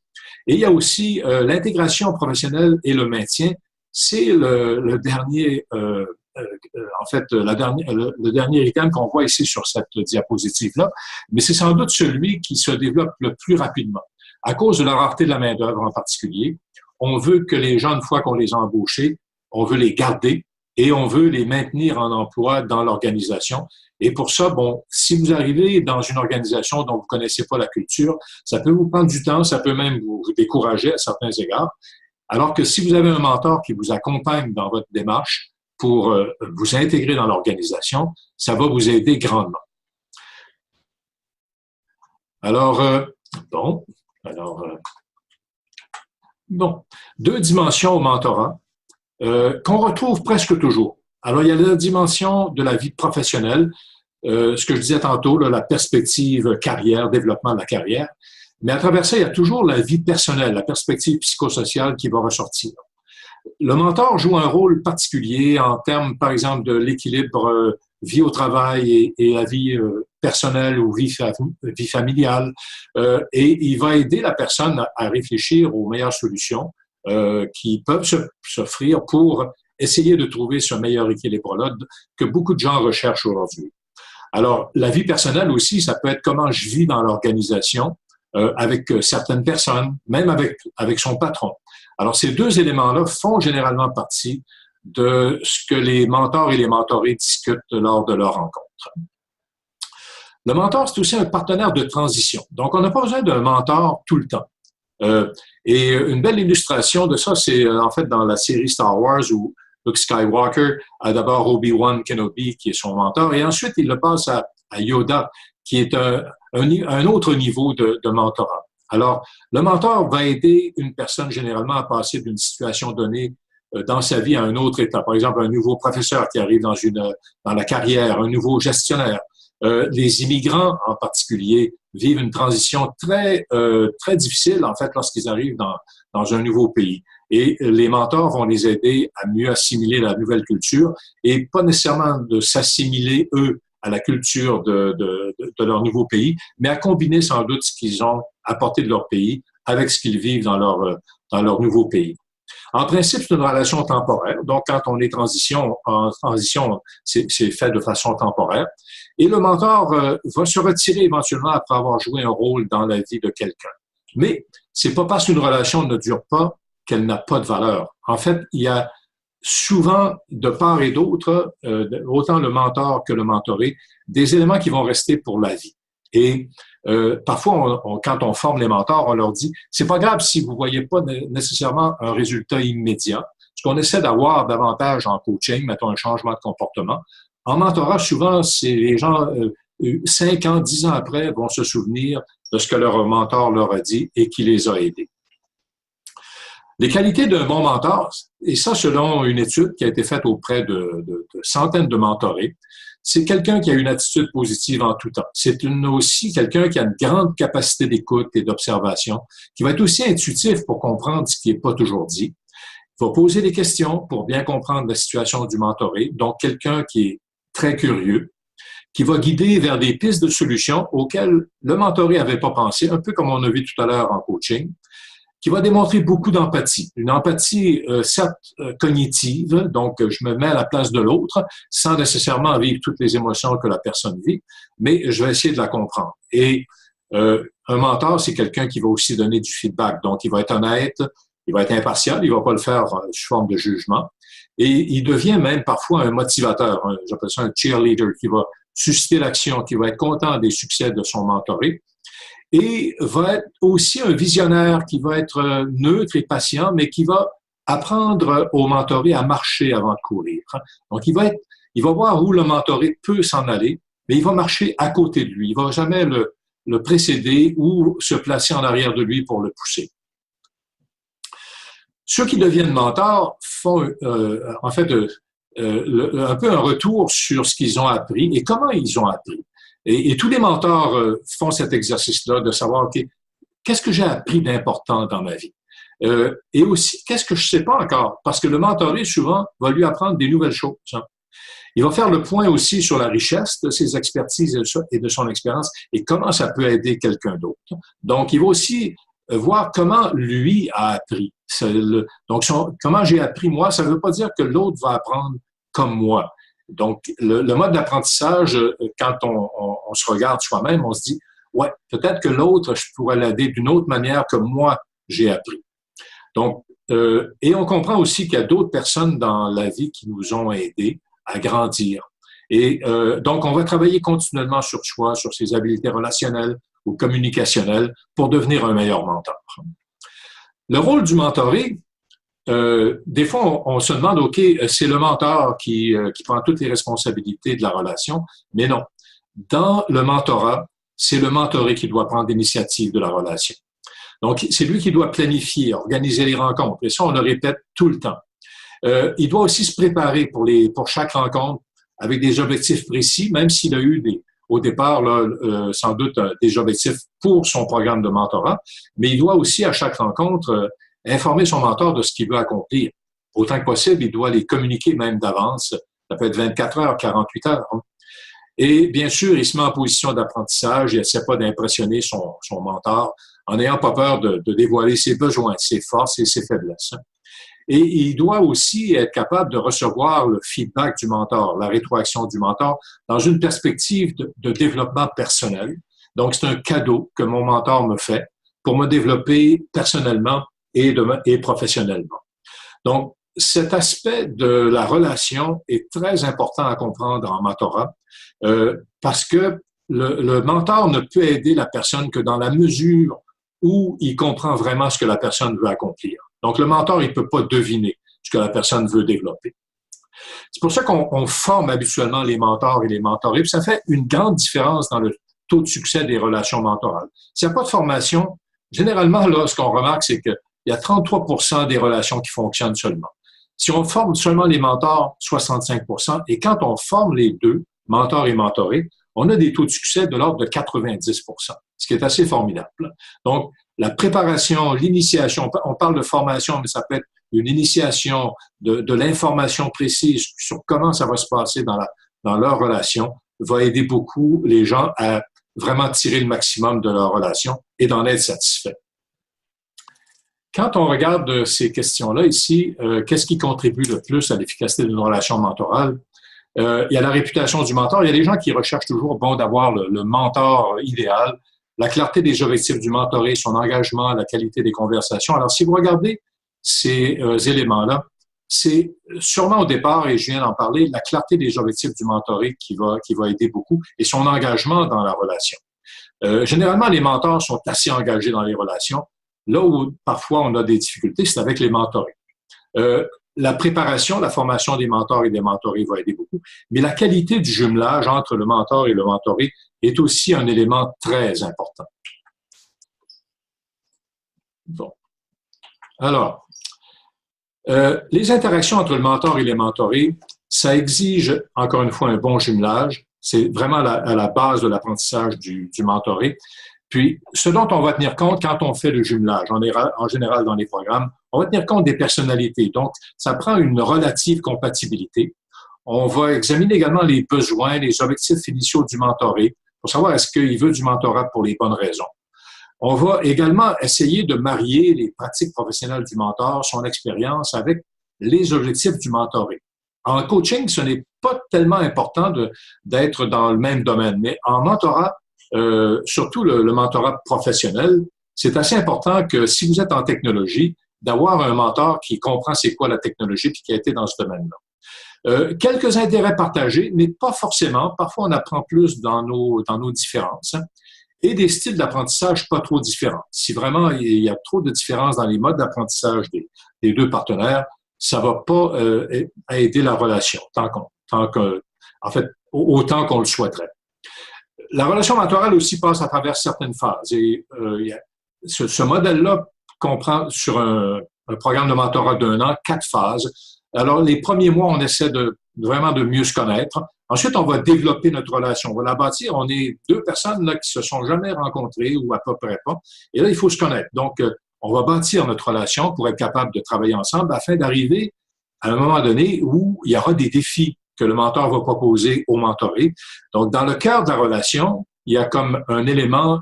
Et il y a aussi l'intégration professionnelle et le maintien. C'est le dernier, en fait, le dernier item qu'on voit ici sur cette diapositive-là. Mais c'est sans doute celui qui se développe le plus rapidement. À cause de la rareté de la main-d'œuvre en particulier, on veut que les gens, une fois qu'on les a embauchés, on veut les garder et on veut les maintenir en emploi dans l'organisation. Et pour ça, bon, si vous arrivez dans une organisation dont vous connaissez pas la culture, ça peut vous prendre du temps, ça peut même vous décourager à certains égards. Alors que si vous avez un mentor qui vous accompagne dans votre démarche pour vous intégrer dans l'organisation, ça va vous aider grandement. Alors, bon, deux dimensions au mentorat. Qu'on retrouve presque toujours. Alors, il y a la dimension de la vie professionnelle, ce que je disais tantôt, là, la perspective carrière, développement de la carrière. Mais à travers ça, il y a toujours la vie personnelle, la perspective psychosociale qui va ressortir. Le mentor joue un rôle particulier en termes, par exemple, de l'équilibre vie au travail et la vie personnelle ou vie familiale. Et il va aider la personne à réfléchir aux meilleures solutions qui peuvent s'offrir pour essayer de trouver ce meilleur équilibre-là que beaucoup de gens recherchent aujourd'hui. Alors, la vie personnelle aussi, ça peut être comment je vis dans l'organisation avec certaines personnes, même avec son patron. Alors, ces deux éléments-là font généralement partie de ce que les mentors et les mentorés discutent lors de leur rencontre. Le mentor, c'est aussi un partenaire de transition. Donc, on n'a pas besoin d'un mentor tout le temps. Et une belle illustration de ça, c'est en fait dans la série Star Wars où Luke Skywalker a d'abord Obi-Wan Kenobi qui est son mentor et ensuite il le passe à Yoda qui est un autre niveau de mentorat. Alors, le mentor va aider une personne généralement à passer d'une situation donnée dans sa vie à un autre état. Par exemple, un nouveau professeur qui arrive dans la carrière, un nouveau gestionnaire. Les immigrants en particulier vivent une transition très difficile en fait lorsqu'ils arrivent dans un nouveau pays. Et les mentors vont les aider à mieux assimiler la nouvelle culture et pas nécessairement de s'assimiler eux à la culture de leur nouveau pays, mais à combiner sans doute ce qu'ils ont apporté de leur pays avec ce qu'ils vivent dans leur nouveau pays. En principe, c'est une relation temporaire. Donc, quand on est en transition, c'est fait de façon temporaire. Et le mentor va se retirer éventuellement après avoir joué un rôle dans la vie de quelqu'un. Mais c'est pas parce qu'une relation ne dure pas qu'elle n'a pas de valeur. En fait, il y a souvent, de part et d'autre, autant le mentor que le mentoré, des éléments qui vont rester pour la vie. Et parfois, quand on forme les mentors, on leur dit, c'est pas grave si vous voyez pas nécessairement un résultat immédiat. Ce qu'on essaie d'avoir davantage en coaching, mettons un changement de comportement. En mentorat, souvent, c'est les gens, 5 ans, 10 ans après, vont se souvenir de ce que leur mentor leur a dit et qui les a aidés. Les qualités d'un bon mentor, et ça selon une étude qui a été faite auprès de centaines de mentorés, c'est quelqu'un qui a une attitude positive en tout temps. C'est aussi quelqu'un qui a une grande capacité d'écoute et d'observation, qui va être aussi intuitif pour comprendre ce qui n'est pas toujours dit. Il va poser des questions pour bien comprendre la situation du mentoré, donc quelqu'un qui est très curieux, qui va guider vers des pistes de solutions auxquelles le mentoré n'avait pas pensé, un peu comme on a vu tout à l'heure en coaching, qui va démontrer beaucoup d'empathie. Une empathie, certes, cognitive, donc je me mets à la place de l'autre, sans nécessairement vivre toutes les émotions que la personne vit, mais je vais essayer de la comprendre. Et un mentor, c'est quelqu'un qui va aussi donner du feedback. Donc, il va être honnête, il va être impartial, il va pas le faire sous forme de jugement. Et il devient même parfois un motivateur, j'appelle ça un cheerleader, qui va susciter l'action, qui va être content des succès de son mentoré. Et va être aussi un visionnaire qui va être neutre et patient, mais qui va apprendre au mentoré à marcher avant de courir. Donc, il va voir où le mentoré peut s'en aller, mais il va marcher à côté de lui. Il va jamais le précéder ou se placer en arrière de lui pour le pousser. Ceux qui deviennent mentors font en fait un peu un retour sur ce qu'ils ont appris et comment ils ont appris. Et tous les mentors font cet exercice-là de savoir, OK, qu'est-ce que j'ai appris d'important dans ma vie? Et aussi, qu'est-ce que je ne sais pas encore? Parce que le mentoré, souvent, va lui apprendre des nouvelles choses. Hein. Il va faire le point aussi sur la richesse de ses expertises et de son expérience et comment ça peut aider quelqu'un d'autre. Donc, il va aussi voir comment lui a appris. Donc, comment j'ai appris moi, ça ne veut pas dire que l'autre va apprendre comme moi. Donc, le mode d'apprentissage, quand on se regarde soi-même, on se dit, ouais, peut-être que l'autre, je pourrais l'aider d'une autre manière que moi, j'ai appris. Donc, et on comprend aussi qu'il y a d'autres personnes dans la vie qui nous ont aidés à grandir. Et donc, on va travailler continuellement sur soi, sur ses habiletés relationnelles ou communicationnelles pour devenir un meilleur mentor. Le rôle du mentoré, des fois, on se demande, OK, c'est le mentor qui prend toutes les responsabilités de la relation, mais non. Dans le mentorat, c'est le mentoré qui doit prendre l'initiative de la relation. Donc, c'est lui qui doit planifier, organiser les rencontres. Et ça, on le répète tout le temps. Il doit aussi se préparer pour chaque rencontre avec des objectifs précis, même s'il a eu au départ, là, sans doute, des objectifs pour son programme de mentorat, mais il doit aussi, à chaque rencontre, informer son mentor de ce qu'il veut accomplir. Autant que possible, il doit les communiquer même d'avance. Ça peut être 24 heures, 48 heures. Et bien sûr, il se met en position d'apprentissage. Il n'essaie pas d'impressionner son mentor en n'ayant pas peur de dévoiler ses besoins, ses forces et ses faiblesses. Et il doit aussi être capable de recevoir le feedback du mentor, la rétroaction du mentor, dans une perspective de développement personnel. Donc, c'est un cadeau que mon mentor me fait pour me développer personnellement et professionnellement. Donc, cet aspect de la relation est très important à comprendre en mentorat parce que le mentor ne peut aider la personne que dans la mesure où il comprend vraiment ce que la personne veut accomplir. Donc, le mentor, il ne peut pas deviner ce que la personne veut développer. C'est pour ça qu'on forme habituellement les mentors et les mentorés. Puis ça fait une grande différence dans le taux de succès des relations mentorales. S'il n'y a pas de formation, généralement, là, ce qu'on remarque, c'est qu'il y a 33% des relations qui fonctionnent seulement. Si on forme seulement les mentors, 65%. Et quand on forme les deux, mentors et mentorés, on a des taux de succès de l'ordre de 90%, ce qui est assez formidable. Donc, la préparation, l'initiation, on parle de formation, mais ça peut être une initiation de l'information précise sur comment ça va se passer dans leur relation, va aider beaucoup les gens à vraiment tirer le maximum de leur relation et d'en être satisfaits. Quand on regarde ces questions-là ici, qu'est-ce qui contribue le plus à l'efficacité d'une relation mentorale? Il y a la réputation du mentor. Il y a des gens qui recherchent toujours, d'avoir le mentor idéal, la clarté des objectifs du mentoré, son engagement, la qualité des conversations. Alors, si vous regardez ces éléments-là, c'est sûrement au départ, et je viens d'en parler, la clarté des objectifs du mentoré qui va aider beaucoup et son engagement dans la relation. Généralement, les mentors sont assez engagés dans les relations. Là où parfois on a des difficultés, c'est avec les mentorés. La préparation, la formation des mentors et des mentorés va aider beaucoup, mais la qualité du jumelage entre le mentor et le mentoré est aussi un élément très important. Bon. Alors, les interactions entre le mentor et les mentorés, ça exige, encore une fois, un bon jumelage. C'est vraiment à la base de l'apprentissage du mentoré. Puis, ce dont on va tenir compte quand on fait le jumelage, en général dans les programmes, on va tenir compte des personnalités. Donc, ça prend une relative compatibilité. On va examiner également les besoins, les objectifs initiaux du mentoré pour savoir est-ce qu'il veut du mentorat pour les bonnes raisons. On va également essayer de marier les pratiques professionnelles du mentor, son expérience, avec les objectifs du mentoré. En coaching, ce n'est pas tellement important d'être dans le même domaine, mais en mentorat, surtout le mentorat professionnel, c'est assez important que si vous êtes en technologie, d'avoir un mentor qui comprend c'est quoi la technologie et qui a été dans ce domaine-là. Quelques intérêts partagés, mais pas forcément. Parfois, on apprend plus dans nos différences. Hein, et des styles d'apprentissage pas trop différents. Si vraiment il y a trop de différences dans les modes d'apprentissage des deux partenaires, ça va pas aider la relation en fait, autant qu'on le souhaiterait. La relation mentorale aussi passe à travers certaines phases. Et ce modèle-là comprend sur un programme de mentorat d'1 an 4 phases. Alors, les premiers mois, on essaie vraiment de mieux se connaître. Ensuite, on va développer notre relation. On va la bâtir. On est deux personnes là, qui se sont jamais rencontrées ou à peu près pas. Et là, il faut se connaître. Donc, on va bâtir notre relation pour être capable de travailler ensemble afin d'arriver à un moment donné où il y aura des défis que le mentor va proposer au mentoré. Donc, dans le cœur de la relation, il y a comme un élément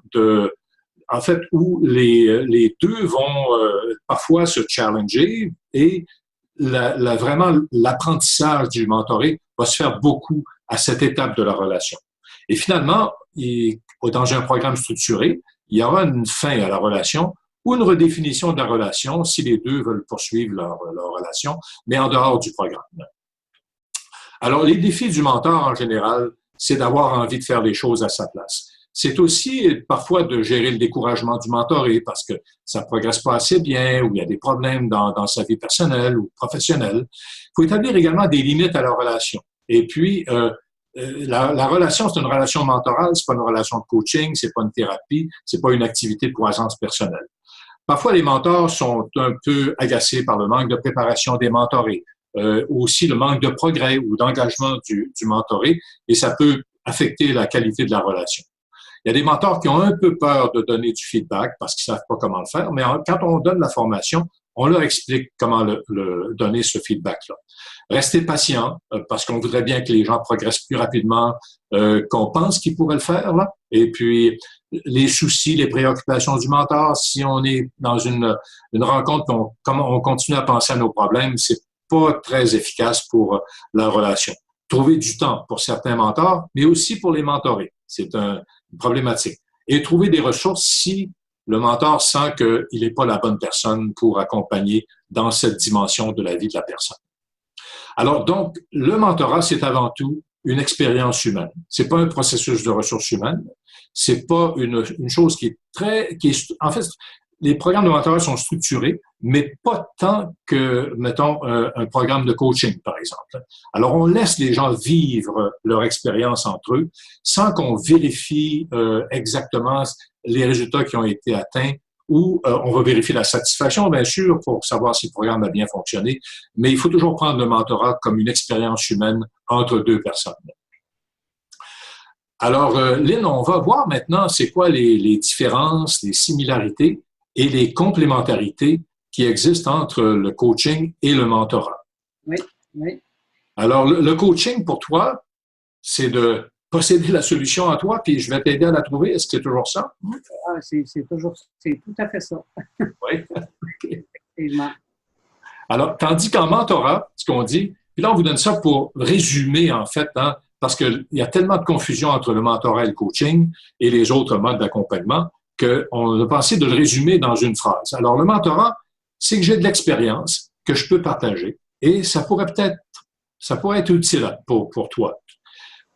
en fait, où les deux vont parfois se challenger et vraiment l'apprentissage du mentoré va se faire beaucoup à cette étape de la relation. Et finalement, dans un programme structuré, il y aura une fin à la relation ou une redéfinition de la relation si les deux veulent poursuivre leur relation, mais en dehors du programme. Alors, les défis du mentor en général, c'est d'avoir envie de faire les choses à sa place. C'est aussi parfois de gérer le découragement du mentoré parce que ça ne progresse pas assez bien ou il y a des problèmes dans sa vie personnelle ou professionnelle. Il faut établir également des limites à la relation. Et puis, la relation, c'est une relation mentorale, c'est pas une relation de coaching, c'est pas une thérapie, c'est pas une activité de croissance personnelle. Parfois, les mentors sont un peu agacés par le manque de préparation des mentorés, aussi le manque de progrès ou d'engagement du mentoré, et ça peut affecter la qualité de la relation. Il y a des mentors qui ont un peu peur de donner du feedback parce qu'ils ne savent pas comment le faire, mais quand on donne la formation, on leur explique comment donner ce feedback-là. Restez patient parce qu'on voudrait bien que les gens progressent plus rapidement qu'on pense qu'ils pourraient le faire. Là. Et puis, les soucis, les préoccupations du mentor. Si on est dans une rencontre, comme on continue à penser à nos problèmes, c'est pas très efficace pour la relation. Trouver du temps pour certains mentors, mais aussi pour les mentorés. C'est une problématique. Et trouver des ressources si le mentor sent qu'il n'est pas la bonne personne pour accompagner dans cette dimension de la vie de la personne. Alors donc, le mentorat, c'est avant tout une expérience humaine. C'est pas un processus de ressources humaines. C'est pas une chose en fait, les programmes de mentorat sont structurés, mais pas tant que, mettons, un programme de coaching, par exemple. Alors, on laisse les gens vivre leur expérience entre eux sans qu'on vérifie exactement les résultats qui ont été atteints ou on va vérifier la satisfaction, bien sûr, pour savoir si le programme a bien fonctionné, mais il faut toujours prendre le mentorat comme une expérience humaine entre deux personnes. Alors, Lynn, on va voir maintenant c'est quoi les différences, les similarités et les complémentarités qui existent entre le coaching et le mentorat. Oui, oui. Alors, le coaching, pour toi, c'est de posséder la solution à toi, puis je vais t'aider à la trouver. Est-ce que c'est toujours ça? Ah, c'est tout à fait ça. Oui. Effectivement. Alors, tandis qu'en mentorat, ce qu'on dit, puis là, on vous donne ça pour résumer, en fait, hein, parce qu'il y a tellement de confusion entre le mentorat et le coaching et les autres modes d'accompagnement qu'on a pensé de le résumer dans une phrase. Alors, le mentorat, c'est que j'ai de l'expérience que je peux partager et ça pourrait être utile pour toi.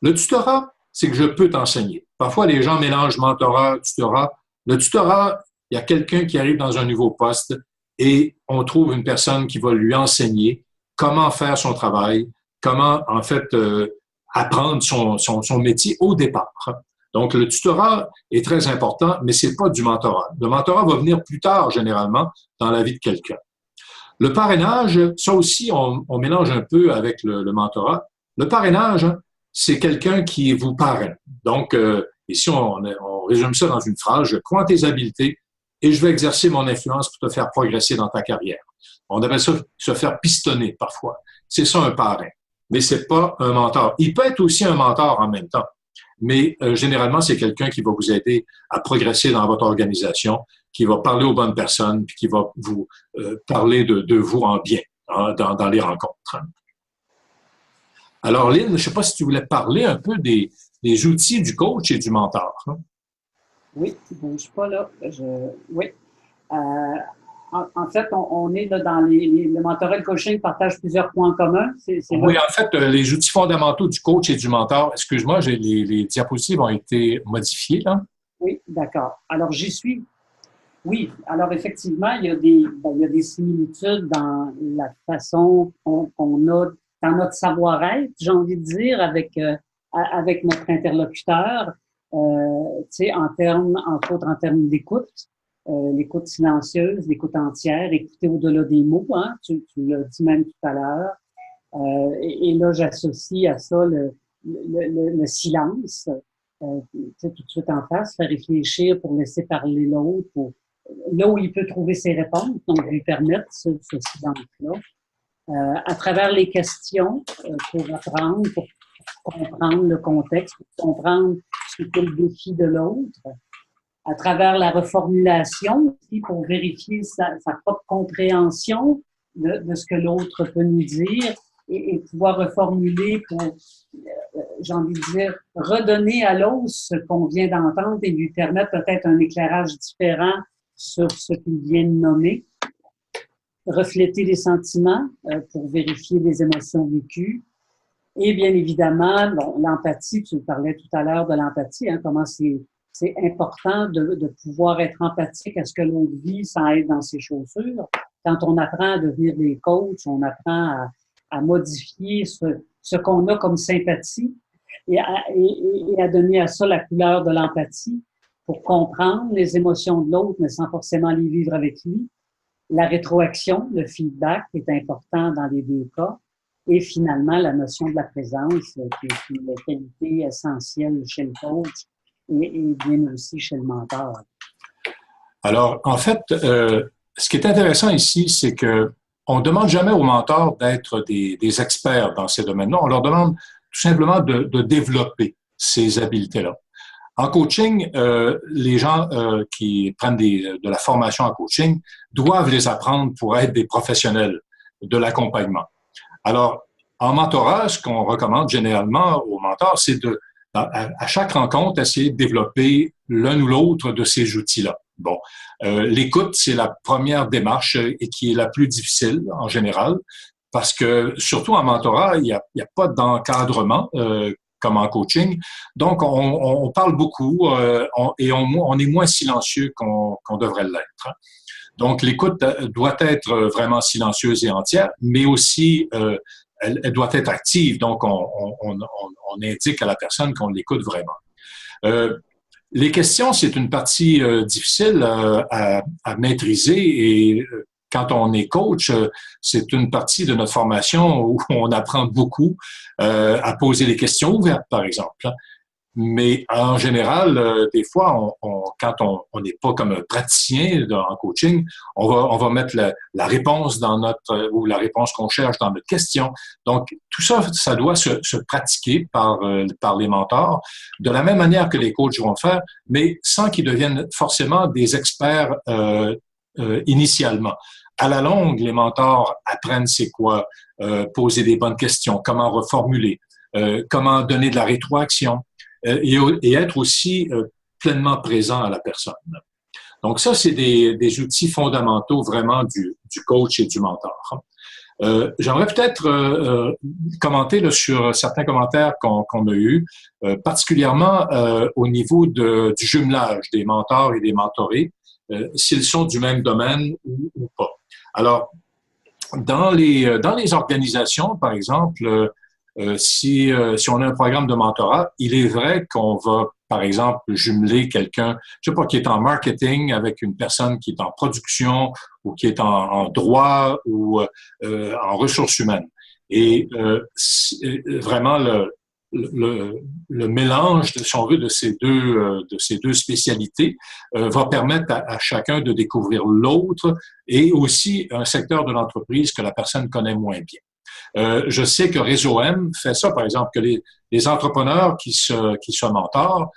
Le tutorat, c'est que je peux t'enseigner. Parfois, les gens mélangent mentorat, tutorat. Le tutorat, il y a quelqu'un qui arrive dans un nouveau poste et on trouve une personne qui va lui enseigner comment faire son travail, comment, en fait, apprendre son métier au départ. Donc, le tutorat est très important, mais c'est pas du mentorat. Le mentorat va venir plus tard, généralement, dans la vie de quelqu'un. Le parrainage, ça aussi, on mélange un peu avec le mentorat. Le parrainage, c'est quelqu'un qui vous parraine. Donc, ici, on résume ça dans une phrase. Je crois en tes habiletés et je vais exercer mon influence pour te faire progresser dans ta carrière. On appelle ça se faire pistonner parfois. C'est ça un parrain. Mais c'est pas un mentor. Il peut être aussi un mentor en même temps. Mais généralement, c'est quelqu'un qui va vous aider à progresser dans votre organisation, qui va parler aux bonnes personnes, puis qui va vous parler de vous en bien hein, dans les rencontres. Alors, Lynn, je ne sais pas si tu voulais parler un peu des outils du coach et du mentor. Hein? Oui, je ne suis pas là. Oui. En fait, on est là dans le mentorat et le coaching partagent plusieurs points communs. Oui, en fait, les outils fondamentaux du coach et du mentor, excuse-moi, les diapositives ont été modifiées, là. Oui, d'accord. Alors, j'y suis. Oui, alors effectivement, il y a des similitudes dans la façon qu'on a, dans notre savoir-être, j'ai envie de dire, avec notre interlocuteur, tu sais, entre autres en termes d'écoute. L'écoute silencieuse, l'écoute entière, écouter au-delà des mots, hein, tu l'as dit même tout à l'heure. Et là, j'associe à ça le silence, tout de suite en face, faire réfléchir pour laisser parler l'autre, là où il peut trouver ses réponses, donc lui permettre ce silence-là. À travers les questions, pour apprendre, pour comprendre le contexte, pour comprendre ce qu'est le défi de l'autre. À travers la reformulation aussi pour vérifier sa propre compréhension de ce que l'autre peut nous dire et pouvoir reformuler pour, j'ai envie de dire, redonner à l'autre ce qu'on vient d'entendre et lui permettre peut-être un éclairage différent sur ce qu'il vient de nommer. Refléter les sentiments pour vérifier les émotions vécues. Et bien évidemment, bon, l'empathie, tu parlais tout à l'heure de l'empathie, hein, comment c'est important de pouvoir être empathique à ce que l'autre vit sans être dans ses chaussures. Quand on apprend à devenir des coachs, on apprend à modifier ce qu'on a comme sympathie et à donner à ça la couleur de l'empathie pour comprendre les émotions de l'autre, mais sans forcément les vivre avec lui. La rétroaction, le feedback est important dans les deux cas. Et finalement, la notion de la présence, qui est une qualité essentielle chez le coach, et bien aussi chez le mentor. Alors, en fait, ce qui est intéressant ici, c'est que on ne demande jamais aux mentors d'être des experts dans ces domaines-là. On leur demande tout simplement de développer ces habiletés-là. En coaching, les gens qui prennent de la formation en coaching doivent les apprendre pour être des professionnels de l'accompagnement. Alors, en mentorat, ce qu'on recommande généralement aux mentors, c'est à chaque rencontre, essayer de développer l'un ou l'autre de ces outils-là. Bon, l'écoute, c'est la première démarche et qui est la plus difficile en général, parce que surtout en mentorat, il y a pas d'encadrement comme en coaching. Donc, on parle beaucoup et on est moins silencieux qu'on devrait l'être. Donc, l'écoute doit être vraiment silencieuse et entière, mais aussi elle doit être active. Donc, on indique à la personne qu'on l'écoute vraiment. Les questions, c'est une partie difficile à maîtriser et quand on est coach, c'est une partie de notre formation où on apprend beaucoup à poser les questions ouvertes, par exemple. Mais en général, des fois, quand on n'est pas comme un praticien en coaching, on va mettre la réponse ou la réponse qu'on cherche dans notre question. Donc, tout ça, ça doit se pratiquer par les mentors, de la même manière que les coachs vont le faire, mais sans qu'ils deviennent forcément des experts initialement. À la longue, les mentors apprennent c'est quoi, poser des bonnes questions, comment reformuler, comment donner de la rétroaction. Et être aussi pleinement présent à la personne. Donc ça, c'est des outils fondamentaux vraiment du coach et du mentor. J'aimerais peut-être commenter là, sur certains commentaires qu'on a eus, particulièrement au niveau du jumelage des mentors et des mentorés, s'ils sont du même domaine ou pas. Alors, dans les organisations, par exemple, si on a un programme de mentorat, il est vrai qu'on va, par exemple, jumeler quelqu'un, je sais pas, qui est en marketing avec une personne qui est en production ou qui est en droit ou en ressources humaines. Et vraiment le mélange, si on veut, de ces deux spécialités va permettre à chacun de découvrir l'autre et aussi un secteur de l'entreprise que la personne connaît moins bien. Je sais que Réseau M fait ça, par exemple, que les entrepreneurs qui se mentorent,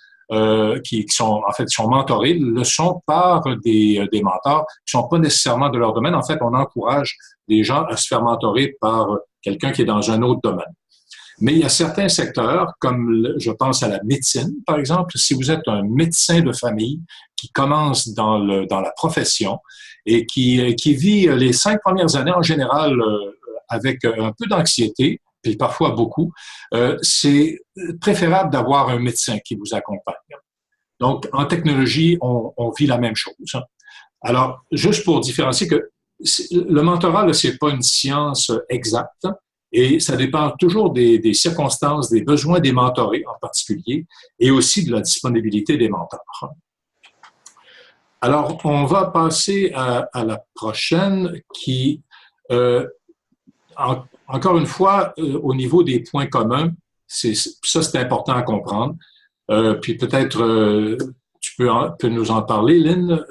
qui sont mentorés, le sont par des mentors qui sont pas nécessairement de leur domaine. En fait, on encourage les gens à se faire mentorer par quelqu'un qui est dans un autre domaine. Mais il y a certains secteurs, comme je pense à la médecine, par exemple, si vous êtes un médecin de famille qui commence dans la profession et qui vit les 5 premières années en général avec un peu d'anxiété, puis parfois beaucoup, c'est préférable d'avoir un médecin qui vous accompagne. Donc, en technologie, on vit la même chose. Alors, juste pour différencier que le mentorat, c'est pas une science exacte et ça dépend toujours des circonstances, des besoins des mentorés en particulier et aussi de la disponibilité des mentors. Alors, on va passer à la prochaine qui... encore une fois, au niveau des points communs, c'est important à comprendre. Puis peut-être tu peux nous en parler, Lynn,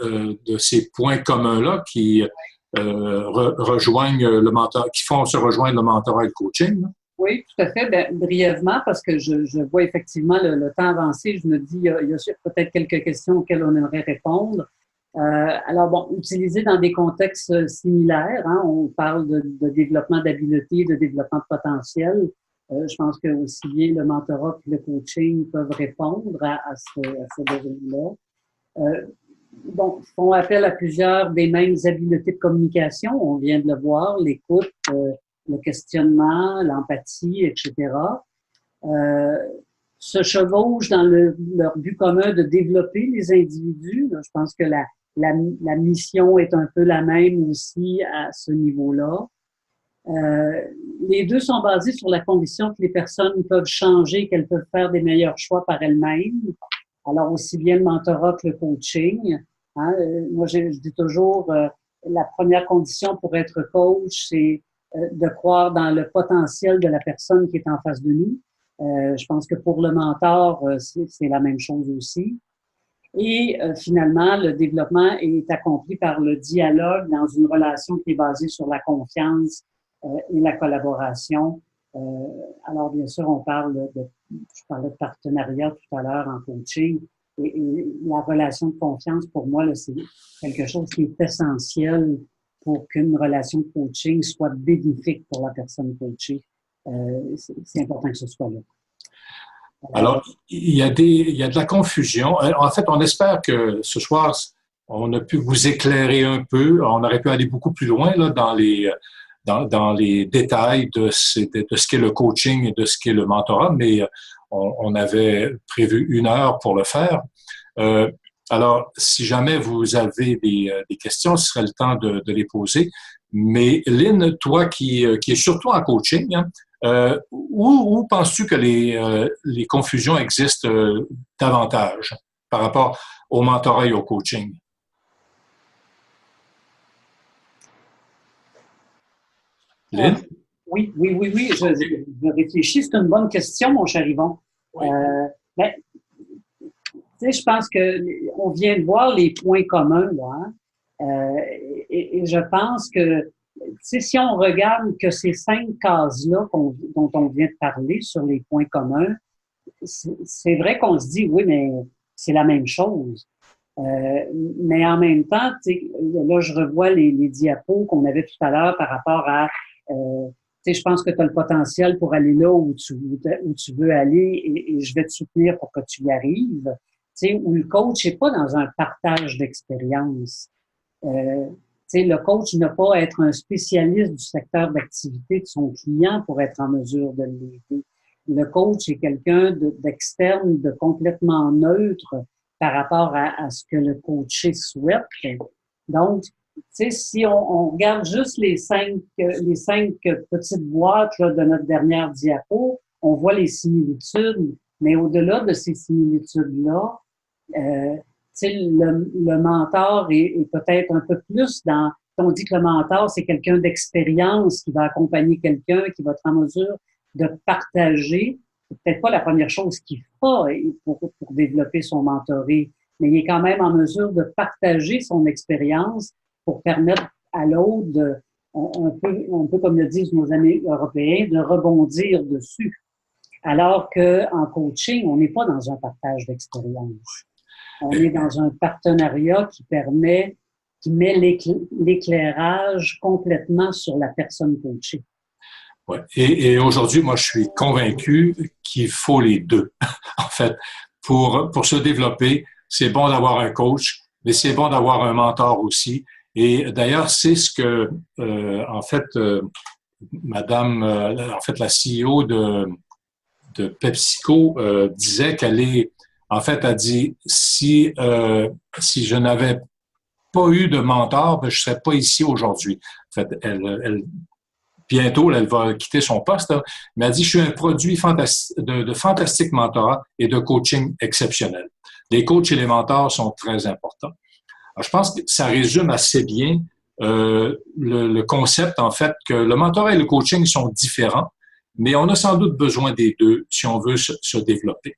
de ces points communs-là qui rejoignent le mentor, qui font se rejoindre le mentorat et le coaching. Là. Oui, tout à fait. Bien, brièvement, parce que je vois effectivement le temps avancer, je me dis, il y a peut-être quelques questions auxquelles on aimerait répondre. Alors bon, utilisé dans des contextes similaires, hein, on parle de développement d'habileté, de développement de potentiel. Je pense que aussi bien le mentorat que le coaching peuvent répondre à ce besoin-là. Bon, font appel à plusieurs des mêmes habiletés de communication. On vient de le voir, l'écoute, le questionnement, l'empathie, etc. Se chevauchent dans leur but commun de développer les individus. Je pense que la mission est un peu la même aussi à ce niveau-là. Les deux sont basés sur la conviction que les personnes peuvent changer, qu'elles peuvent faire des meilleurs choix par elles-mêmes. Alors, aussi bien le mentorat que le coaching. Hein, moi, je dis toujours, la première condition pour être coach, c'est de croire dans le potentiel de la personne qui est en face de nous. Je pense que pour le mentor, c'est la même chose aussi. Et finalement, le développement est accompli par le dialogue dans une relation qui est basée sur la confiance et la collaboration. Alors, bien sûr, je parlais de partenariat tout à l'heure en coaching. et la relation de confiance, pour moi, là, c'est quelque chose qui est essentiel pour qu'une relation de coaching soit bénéfique pour la personne coachée. C'est important que ce soit là. Alors, il y a de la confusion. En fait, on espère que ce soir, on a pu vous éclairer un peu. On aurait pu aller beaucoup plus loin là, dans les détails de ce qu'est le coaching et de ce qu'est le mentorat, mais on avait prévu 1 heure pour le faire. Alors, si jamais vous avez des questions, ce serait le temps de les poser. Mais Lynn, toi qui es surtout en coaching, hein, où penses-tu que les confusions existent davantage par rapport au mentorat et au coaching? Lynn? Oui. Je réfléchis. C'est une bonne question, mon cher Yvon. Oui. Ben, tu sais, je pense qu'on vient de voir les points communs, là, hein? Et je pense que si on regarde que ces 5 cases-là dont on vient de parler sur les points communs, c'est vrai qu'on se dit, oui, mais c'est la même chose. Mais en même temps, là, je revois les diapos qu'on avait tout à l'heure par rapport à, je pense que tu as le potentiel pour aller là où tu veux aller et je vais te soutenir pour que tu y arrives. Où le coach n'est pas dans un partage d'expérience. Le coach n'a pas à être un spécialiste du secteur d'activité de son client pour être en mesure de l'aider. Le coach est quelqu'un d'externe, de complètement neutre par rapport à ce que le coaché souhaite. Donc, si on regarde juste les cinq petites boîtes là, de notre dernière diapo, on voit les similitudes, mais au-delà de ces similitudes-là, le mentor est peut-être un peu plus dans... On dit que le mentor, c'est quelqu'un d'expérience qui va accompagner quelqu'un, qui va être en mesure de partager. C'est peut-être pas la première chose qu'il fera pour développer son mentorat, mais il est quand même en mesure de partager son expérience pour permettre à l'autre, un peu comme le disent nos amis européens, de rebondir dessus. Alors qu'en coaching, on n'est pas dans un partage d'expérience. On est dans un partenariat qui met l'éclairage complètement sur la personne coachée. Ouais. Et aujourd'hui, moi, je suis convaincu qu'il faut les deux. En fait, pour se développer, c'est bon d'avoir un coach, mais c'est bon d'avoir un mentor aussi. Et d'ailleurs, c'est ce que, en fait, Madame, en fait, la CEO de PepsiCo disait en fait, a dit, si je n'avais pas eu de mentor, ben, je serais pas ici aujourd'hui. En fait, bientôt, elle va quitter son poste, là, mais elle dit, je suis un produit de fantastique mentorat et de coaching exceptionnel. Les coachs et les mentors sont très importants. Alors, je pense que ça résume assez bien le concept, en fait, que le mentorat et le coaching sont différents, mais on a sans doute besoin des deux si on veut se développer.